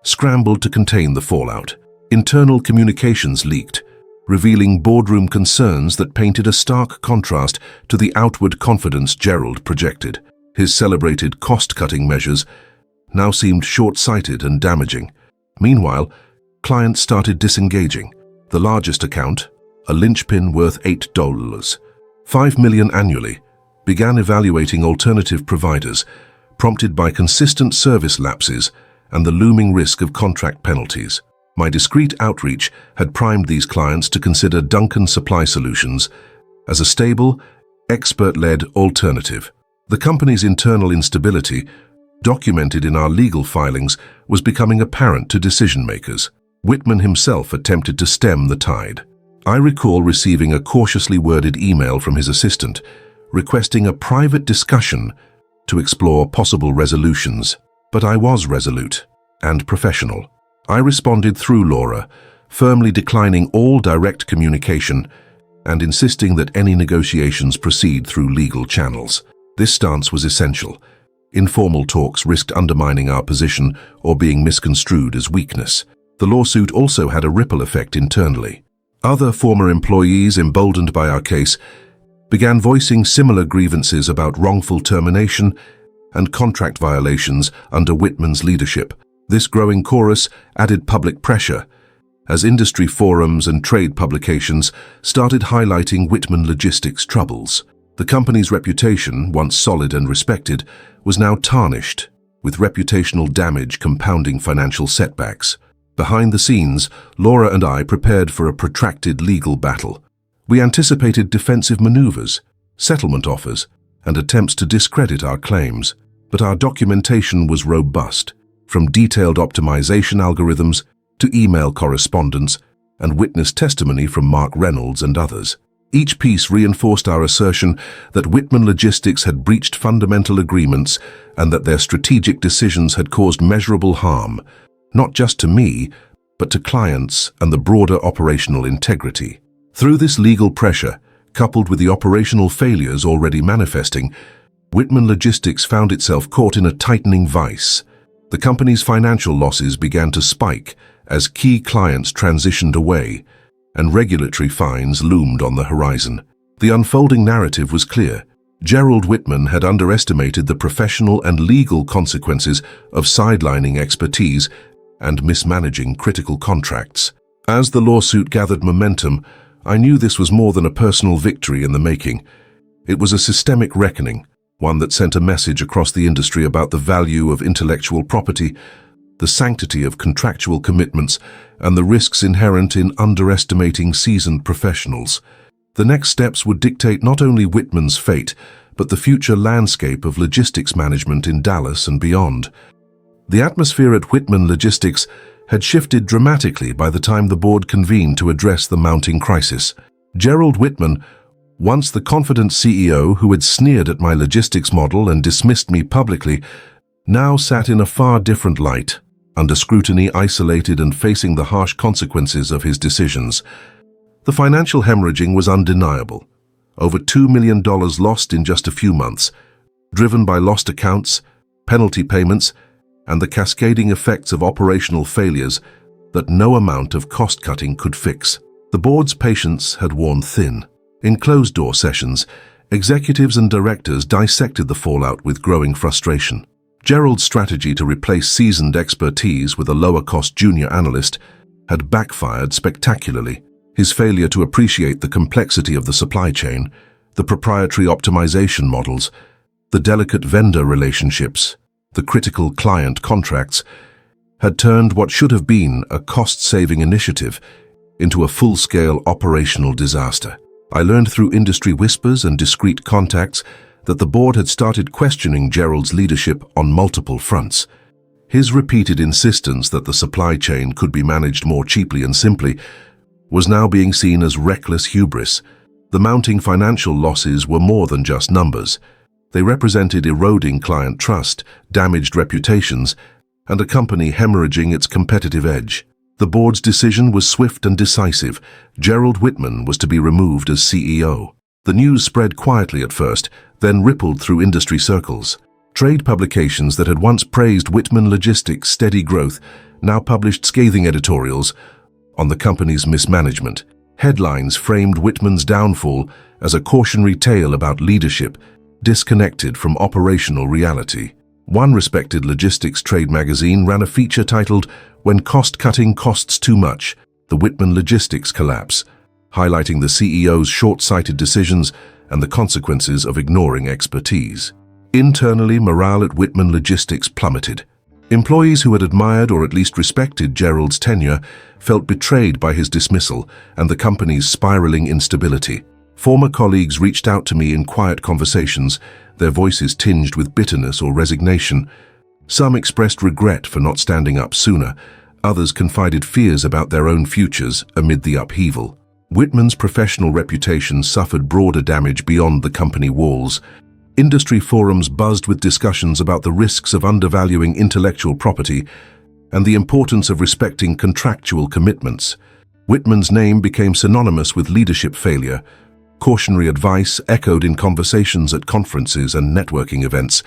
scrambled to contain the fallout. internal communications leaked, revealing boardroom concerns that painted a stark contrast to the outward confidence Gerald projected. His celebrated cost-cutting measures now seemed short-sighted and damaging. Meanwhile, clients started disengaging. The largest account, a linchpin worth $8, $5 million annually, began evaluating alternative providers, prompted by consistent service lapses and the looming risk of contract penalties. My discreet outreach had primed these clients to consider Duncan Supply Solutions as a stable, expert-led alternative. The company's internal instability, documented in our legal filings, was becoming apparent to decision-makers. Whitman himself attempted to stem the tide. I recall receiving a cautiously worded email from his assistant, requesting a private discussion to explore possible resolutions. But I was resolute and professional. I responded through Laura, firmly declining all direct communication and insisting that any negotiations proceed through legal channels. This stance was essential. Informal talks risked undermining our position or being misconstrued as weakness. The lawsuit also had a ripple effect internally. Other former employees, emboldened by our case, began voicing similar grievances about wrongful termination and contract violations under Whitman's leadership. This growing chorus added public pressure, as industry forums and trade publications started highlighting Whitman Logistics' troubles. The company's reputation, once solid and respected, was now tarnished, with reputational damage compounding financial setbacks. Behind the scenes, Laura and I prepared for a protracted legal battle. We anticipated defensive maneuvers, settlement offers, and attempts to discredit our claims. But our documentation was robust, from detailed optimization algorithms to email correspondence and witness testimony from Mark Reynolds and others. Each piece reinforced our assertion that Whitman Logistics had breached fundamental agreements and that their strategic decisions had caused measurable harm, not just to me, but to clients and the broader operational integrity. Through this legal pressure, coupled with the operational failures already manifesting, Whitman Logistics found itself caught in a tightening vice. The company's financial losses began to spike as key clients transitioned away, and regulatory fines loomed on the horizon. The unfolding narrative was clear. Gerald Whitman had underestimated the professional and legal consequences of sidelining expertise and mismanaging critical contracts. As the lawsuit gathered momentum, I knew this was more than a personal victory in the making. It was a systemic reckoning, one that sent a message across the industry about the value of intellectual property, the sanctity of contractual commitments, and the risks inherent in underestimating seasoned professionals. The next steps would dictate not only Whitman's fate, but the future landscape of logistics management in Dallas and beyond. The atmosphere at Whitman Logistics had shifted dramatically by the time the board convened to address the mounting crisis. Gerald Whitman, once the confident CEO who had sneered at my logistics model and dismissed me publicly, now sat in a far different light, under scrutiny, isolated and facing the harsh consequences of his decisions. The financial hemorrhaging was undeniable. Over $2 million lost in just a few months, driven by lost accounts, penalty payments, and the cascading effects of operational failures that no amount of cost-cutting could fix. The board's patience had worn thin. In closed-door sessions, executives and directors dissected the fallout with growing frustration. Gerald's strategy to replace seasoned expertise with a lower-cost junior analyst had backfired spectacularly. His failure to appreciate the complexity of the supply chain, the proprietary optimization models, the delicate vendor relationships, the critical client contracts, had turned what should have been a cost-saving initiative into a full-scale operational disaster. I learned through industry whispers and discreet contacts that the board had started questioning Gerald's leadership on multiple fronts. His repeated insistence that the supply chain could be managed more cheaply and simply was now being seen as reckless hubris. The mounting financial losses were more than just numbers. They represented eroding client trust, damaged reputations, and a company hemorrhaging its competitive edge. The board's decision was swift and decisive. Gerald Whitman was to be removed as CEO. The news spread quietly at first, then rippled through industry circles. Trade publications that had once praised Whitman Logistics' steady growth now published scathing editorials, on the company's mismanagement. Headlines framed Whitman's downfall as a cautionary tale about leadership disconnected from operational reality. One respected logistics trade magazine ran a feature titled, "When Cost-Cutting Costs Too Much, the Whitman Logistics Collapse," highlighting the CEO's short-sighted decisions and the consequences of ignoring expertise. Internally, morale at Whitman Logistics plummeted. Employees who had admired or at least respected Gerald's tenure felt betrayed by his dismissal and the company's spiraling instability. Former colleagues reached out to me in quiet conversations, their voices tinged with bitterness or resignation. Some expressed regret for not standing up sooner. Others confided fears about their own futures amid the upheaval. Whitman's professional reputation suffered broader damage beyond the company walls. Industry forums buzzed with discussions about the risks of undervaluing intellectual property and the importance of respecting contractual commitments. Whitman's name became synonymous with leadership failure. Cautionary advice echoed in conversations at conferences and networking events.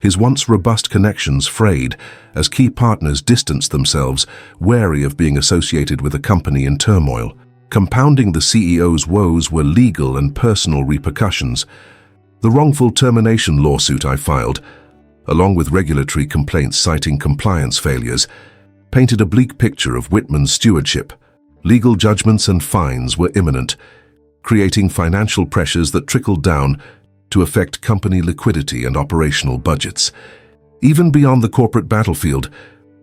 His once robust connections frayed as key partners distanced themselves, wary of being associated with a company in turmoil. Compounding the CEO's woes were legal and personal repercussions. The wrongful termination lawsuit I filed, along with regulatory complaints citing compliance failures, painted a bleak picture of Whitman's stewardship. Legal judgments and fines were imminent, creating financial pressures that trickled down to affect company liquidity and operational budgets. Even beyond the corporate battlefield,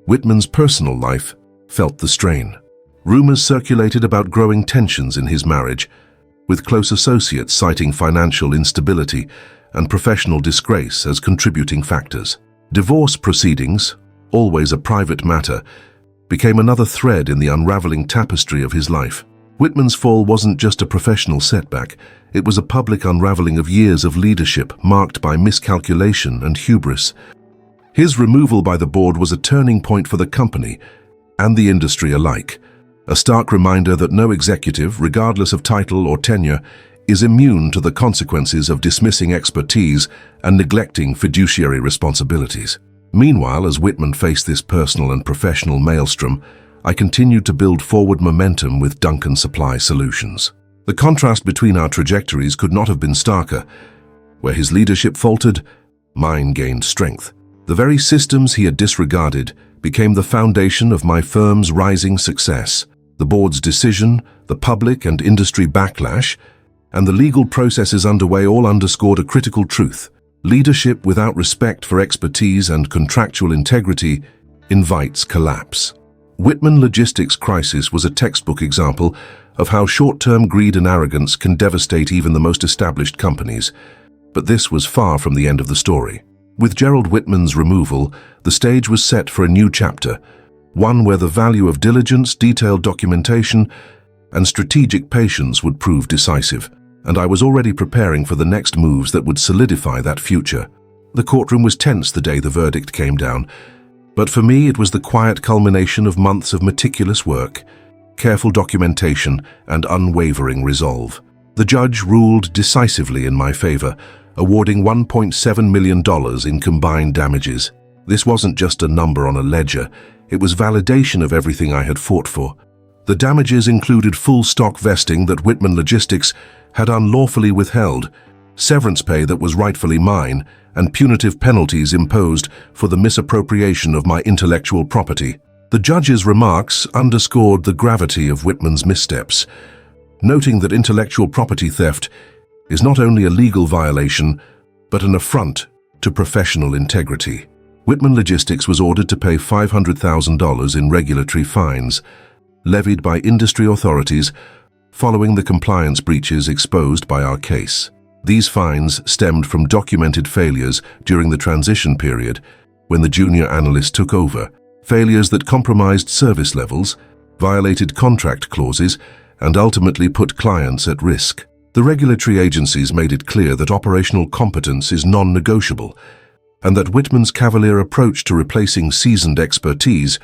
Whitman's personal life felt the strain. Rumors circulated about growing tensions in his marriage, with close associates citing financial instability and professional disgrace as contributing factors. Divorce proceedings, always a private matter, became another thread in the unraveling tapestry of his life. Whitman's fall wasn't just a professional setback, it was a public unraveling of years of leadership marked by miscalculation and hubris. His removal by the board was a turning point for the company and the industry alike, a stark reminder that no executive, regardless of title or tenure, is immune to the consequences of dismissing expertise and neglecting fiduciary responsibilities. Meanwhile, as Whitman faced this personal and professional maelstrom, I continued to build forward momentum with Duncan Supply Solutions. The contrast between our trajectories could not have been starker. Where his leadership faltered, mine gained strength. The very systems he had disregarded became the foundation of my firm's rising success. The board's decision, the public and industry backlash, and the legal processes underway all underscored a critical truth. Leadership without respect for expertise and contractual integrity invites collapse. Whitman Logistics' crisis was a textbook example of how short-term greed and arrogance can devastate even the most established companies. But this was far from the end of the story. With Gerald Whitman's removal, the stage was set for a new chapter, one where the value of diligence, detailed documentation, and strategic patience would prove decisive. And I was already preparing for the next moves that would solidify that future. The courtroom was tense the day the verdict came down, but for me it was the quiet culmination of months of meticulous work, careful documentation, and unwavering resolve. The judge ruled decisively in my favor, awarding $1.7 million in combined damages. This wasn't just a number on a ledger, it was validation of everything I had fought for. The damages included full stock vesting that Whitman Logistics had unlawfully withheld, severance pay that was rightfully mine, and punitive penalties imposed for the misappropriation of my intellectual property. The judge's remarks underscored the gravity of Whitman's missteps, noting that intellectual property theft is not only a legal violation, but an affront to professional integrity. Whitman Logistics was ordered to pay $500,000 in regulatory fines, levied by industry authorities following the compliance breaches exposed by our case. These fines stemmed from documented failures during the transition period when the junior analyst took over, failures that compromised service levels, violated contract clauses, and ultimately put clients at risk. The regulatory agencies made it clear that operational competence is non-negotiable, and that Whitman's cavalier approach to replacing seasoned expertise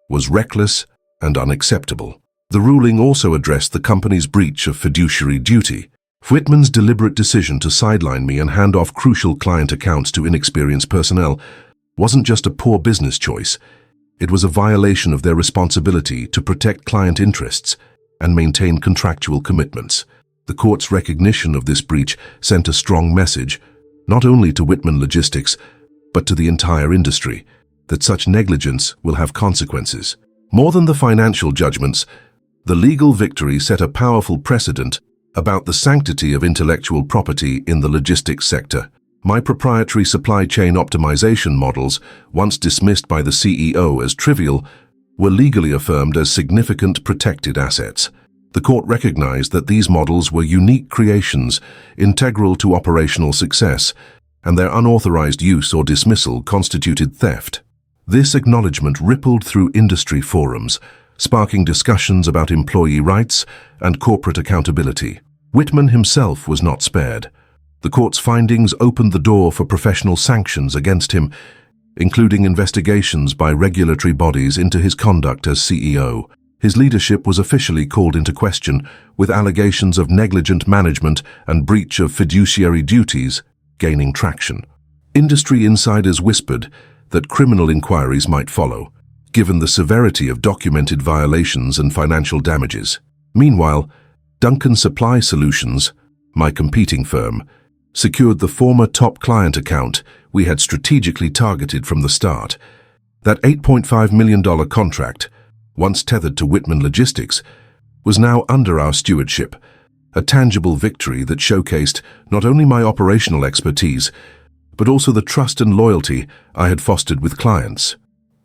was reckless and unacceptable. The ruling also addressed the company's breach of fiduciary duty. Whitman's deliberate decision to sideline me and hand off crucial client accounts to inexperienced personnel wasn't just a poor business choice, It was a violation of their responsibility to protect client interests and maintain contractual commitments. The court's recognition of this breach sent a strong message, not only to Whitman Logistics, but to the entire industry, that such negligence will have consequences. More than the financial judgments, the legal victory set a powerful precedent about the sanctity of intellectual property in the logistics sector. My proprietary supply chain optimization models, once dismissed by the CEO as trivial, were legally affirmed as significant protected assets. The court recognized that these models were unique creations, integral to operational success, and their unauthorized use or dismissal constituted theft. This acknowledgement rippled through industry forums, sparking discussions about employee rights and corporate accountability. Whitman himself was not spared. The court's findings opened the door for professional sanctions against him, including investigations by regulatory bodies into his conduct as CEO. His leadership was officially called into question, with allegations of negligent management and breach of fiduciary duties gaining traction. Industry insiders whispered that criminal inquiries might follow, given the severity of documented violations and financial damages. Meanwhile, Duncan Supply Solutions, my competing firm, secured the former top client account we had strategically targeted from the start. That $8.5 million contract, once tethered to Whitman Logistics, was now under our stewardship, a tangible victory that showcased not only my operational expertise, but also the trust and loyalty I had fostered with clients.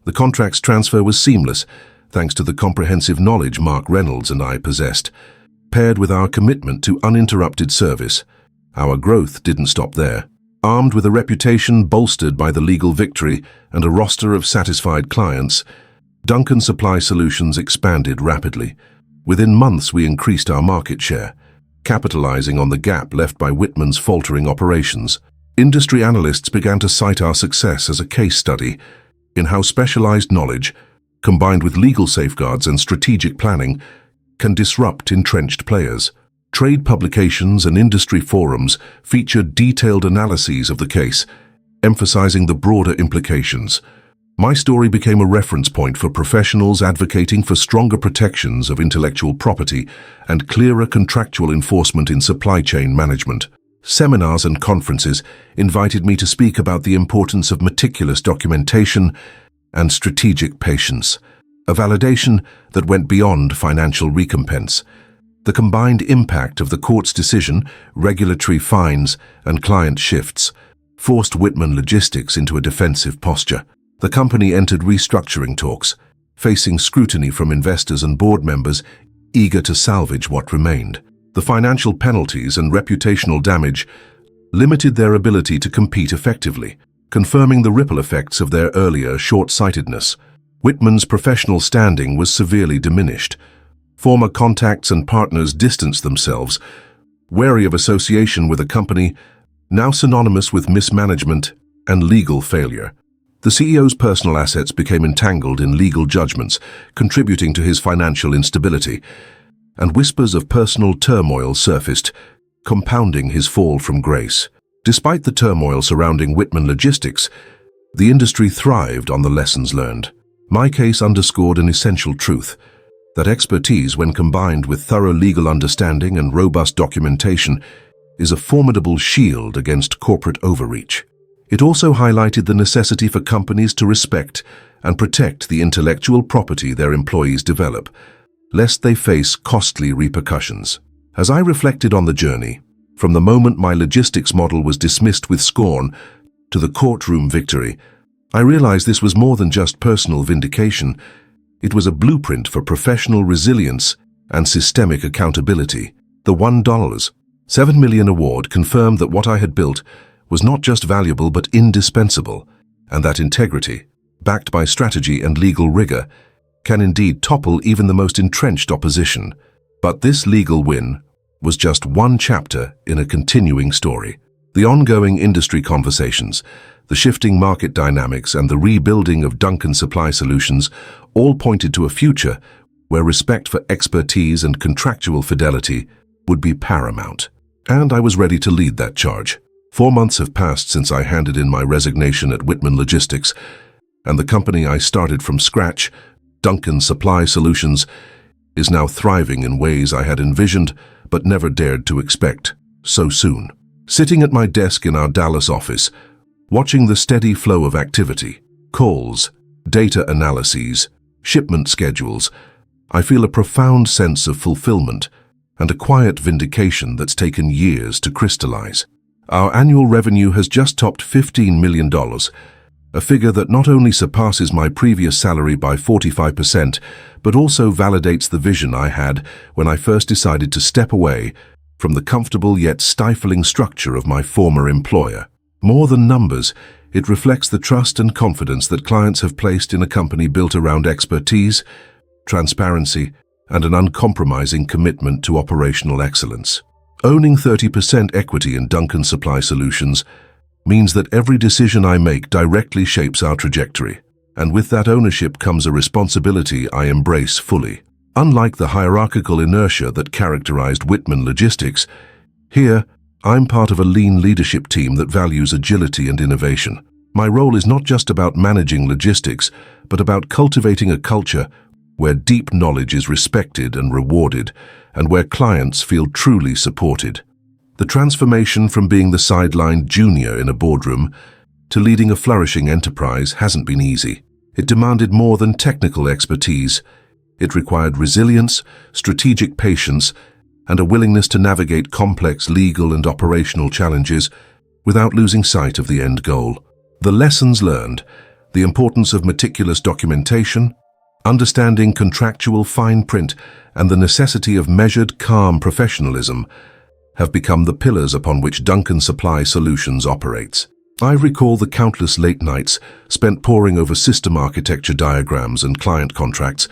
The contract's transfer was seamless, thanks to the comprehensive knowledge Mark Reynolds and I possessed. Paired with our commitment to uninterrupted service, our growth didn't stop there. Armed with a reputation bolstered by the legal victory and a roster of satisfied clients, Duncan Supply Solutions expanded rapidly. Within months, we increased our market share, capitalizing on the gap left by Whitman's faltering operations. Industry analysts began to cite our success as a case study in how specialized knowledge, combined with legal safeguards and strategic planning, can disrupt entrenched players. Trade publications and industry forums featured detailed analyses of the case, emphasizing the broader implications. My story became a reference point for professionals advocating for stronger protections of intellectual property and clearer contractual enforcement in supply chain management. Seminars and conferences invited me to speak about the importance of meticulous documentation and strategic patience, a validation that went beyond financial recompense. The combined impact of the court's decision, regulatory fines, and client shifts forced Whitman Logistics into a defensive posture. The company entered restructuring talks, facing scrutiny from investors and board members eager to salvage what remained. The financial penalties and reputational damage limited their ability to compete effectively, confirming the ripple effects of their earlier short-sightedness. Whitman's professional standing was severely diminished. Former contacts and partners distanced themselves, wary of association with a company now synonymous with mismanagement and legal failure. The CEO's personal assets became entangled in legal judgments, contributing to his financial instability, and whispers of personal turmoil surfaced, compounding his fall from grace. Despite the turmoil surrounding Whitman Logistics, the industry thrived on the lessons learned. My case underscored an essential truth: that expertise, when combined with thorough legal understanding and robust documentation, is a formidable shield against corporate overreach. It also highlighted the necessity for companies to respect and protect the intellectual property their employees develop, lest they face costly repercussions. As I reflected on the journey, from the moment my logistics model was dismissed with scorn to the courtroom victory, I realized this was more than just personal vindication. It was a blueprint for professional resilience and systemic accountability. The $1.7 million award confirmed that what I had built was not just valuable but indispensable, and that integrity, backed by strategy and legal rigor, can indeed topple even the most entrenched opposition. But this legal win was just one chapter in a continuing story. The ongoing industry conversations, the shifting market dynamics, and the rebuilding of Duncan Supply Solutions all pointed to a future where respect for expertise and contractual fidelity would be paramount. And I was ready to lead that charge. 4 months have passed since I handed in my resignation at Whitman Logistics, and the company I started from scratch, Duncan Supply Solutions, is now thriving in ways I had envisioned but never dared to expect so soon. Sitting at my desk in our Dallas office, watching the steady flow of activity, calls, data analyses, shipment schedules, I feel a profound sense of fulfillment and a quiet vindication that's taken years to crystallize. Our annual revenue has just topped $15 million, a figure that not only surpasses my previous salary by 45%, but also validates the vision I had when I first decided to step away from the comfortable yet stifling structure of my former employer. More than numbers, it reflects the trust and confidence that clients have placed in a company built around expertise, transparency, and an uncompromising commitment to operational excellence. Owning 30% equity in Duncan Supply Solutions means that every decision I make directly shapes our trajectory, and with that ownership comes a responsibility I embrace fully. Unlike the hierarchical inertia that characterized Whitman Logistics, here, I'm part of a lean leadership team that values agility and innovation. My role is not just about managing logistics, but about cultivating a culture where deep knowledge is respected and rewarded, and where clients feel truly supported. The transformation from being the sidelined junior in a boardroom to leading a flourishing enterprise hasn't been easy. It demanded more than technical expertise. It required resilience, strategic patience, and a willingness to navigate complex legal and operational challenges without losing sight of the end goal. The lessons learned, the importance of meticulous documentation, understanding contractual fine print, and the necessity of measured, calm professionalism have become the pillars upon which Duncan Supply Solutions operates. I recall the countless late nights spent poring over system architecture diagrams and client contracts,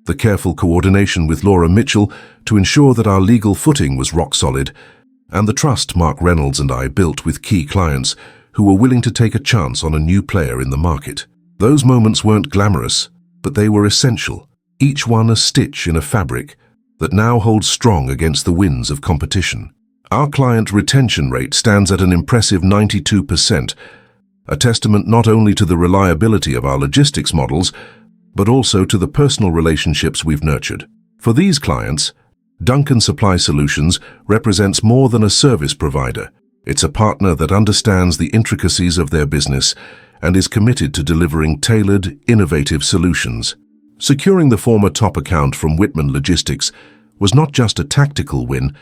the careful coordination with Laura Mitchell to ensure that our legal footing was rock solid, and the trust Mark Reynolds and I built with key clients who were willing to take a chance on a new player in the market. Those moments weren't glamorous, but they were essential, each one a stitch in a fabric that now holds strong against the winds of competition. Our client retention rate stands at an impressive 92%, a testament not only to the reliability of our logistics models, but also to the personal relationships we've nurtured. For these clients, Duncan Supply Solutions represents more than a service provider. It's a partner that understands the intricacies of their business and is committed to delivering tailored, innovative solutions. Securing the former top account from Whitman Logistics was not just a tactical win,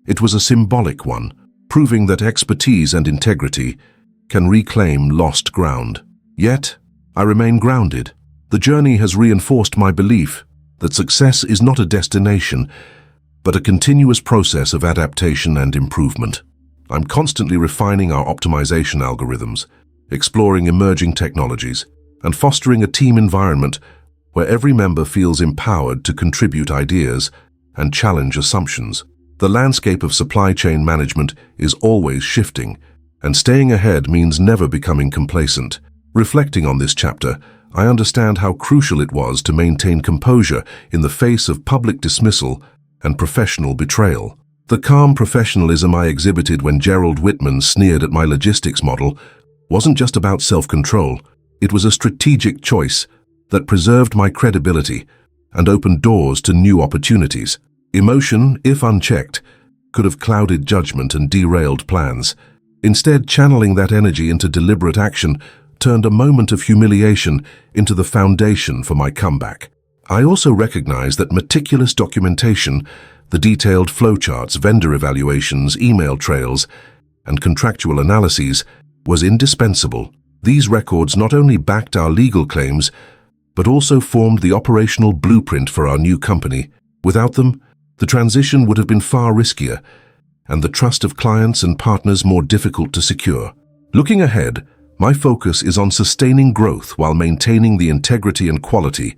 it was a symbolic one, proving that expertise and integrity can reclaim lost ground. Yet, I remain grounded. The journey has reinforced my belief that success is not a destination, but a continuous process of adaptation and improvement. I'm constantly refining our optimization algorithms, exploring emerging technologies, and fostering a team environment where every member feels empowered to contribute ideas and challenge assumptions. The landscape of supply chain management is always shifting, and staying ahead means never becoming complacent. Reflecting on this chapter, I understand how crucial it was to maintain composure in the face of public dismissal and professional betrayal. The calm professionalism I exhibited when Gerald Whitman sneered at my logistics model wasn't just about self-control, it was a strategic choice that preserved my credibility and opened doors to new opportunities. Emotion, if unchecked, could have clouded judgment and derailed plans. Instead, channeling that energy into deliberate action turned a moment of humiliation into the foundation for my comeback. I also recognize that meticulous documentation, the detailed flowcharts, vendor evaluations, email trails, and contractual analyses was indispensable. These records not only backed our legal claims, but also formed the operational blueprint for our new company. Without them, the transition would have been far riskier, and the trust of clients and partners more difficult to secure. Looking ahead, my focus is on sustaining growth while maintaining the integrity and quality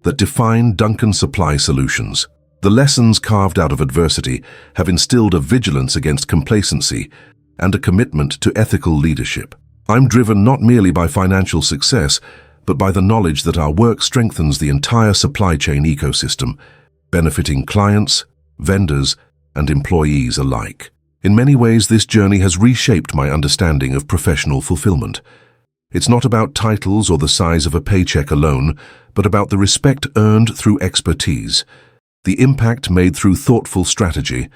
that define Duncan Supply Solutions. The lessons carved out of adversity have instilled a vigilance against complacency and a commitment to ethical leadership. I'm driven not merely by financial success, but by the knowledge that our work strengthens the entire supply chain ecosystem, benefiting clients, vendors, and employees alike. In many ways, this journey has reshaped my understanding of professional fulfillment. It's not about titles or the size of a paycheck alone, but about the respect earned through expertise, the impact made through thoughtful strategy,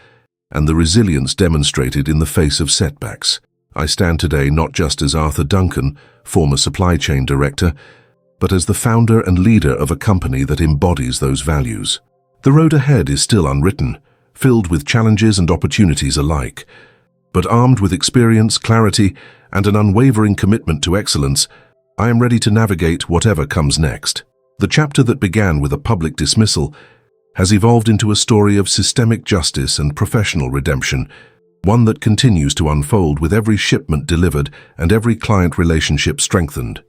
and the resilience demonstrated in the face of setbacks. I stand today not just as Arthur Duncan, former supply chain director, but as the founder and leader of a company that embodies those values. The road ahead is still unwritten, filled with challenges and opportunities alike. But armed with experience, clarity, and an unwavering commitment to excellence, I am ready to navigate whatever comes next. The chapter that began with a public dismissal has evolved into a story of systemic justice and professional redemption, one that continues to unfold with every shipment delivered and every client relationship strengthened.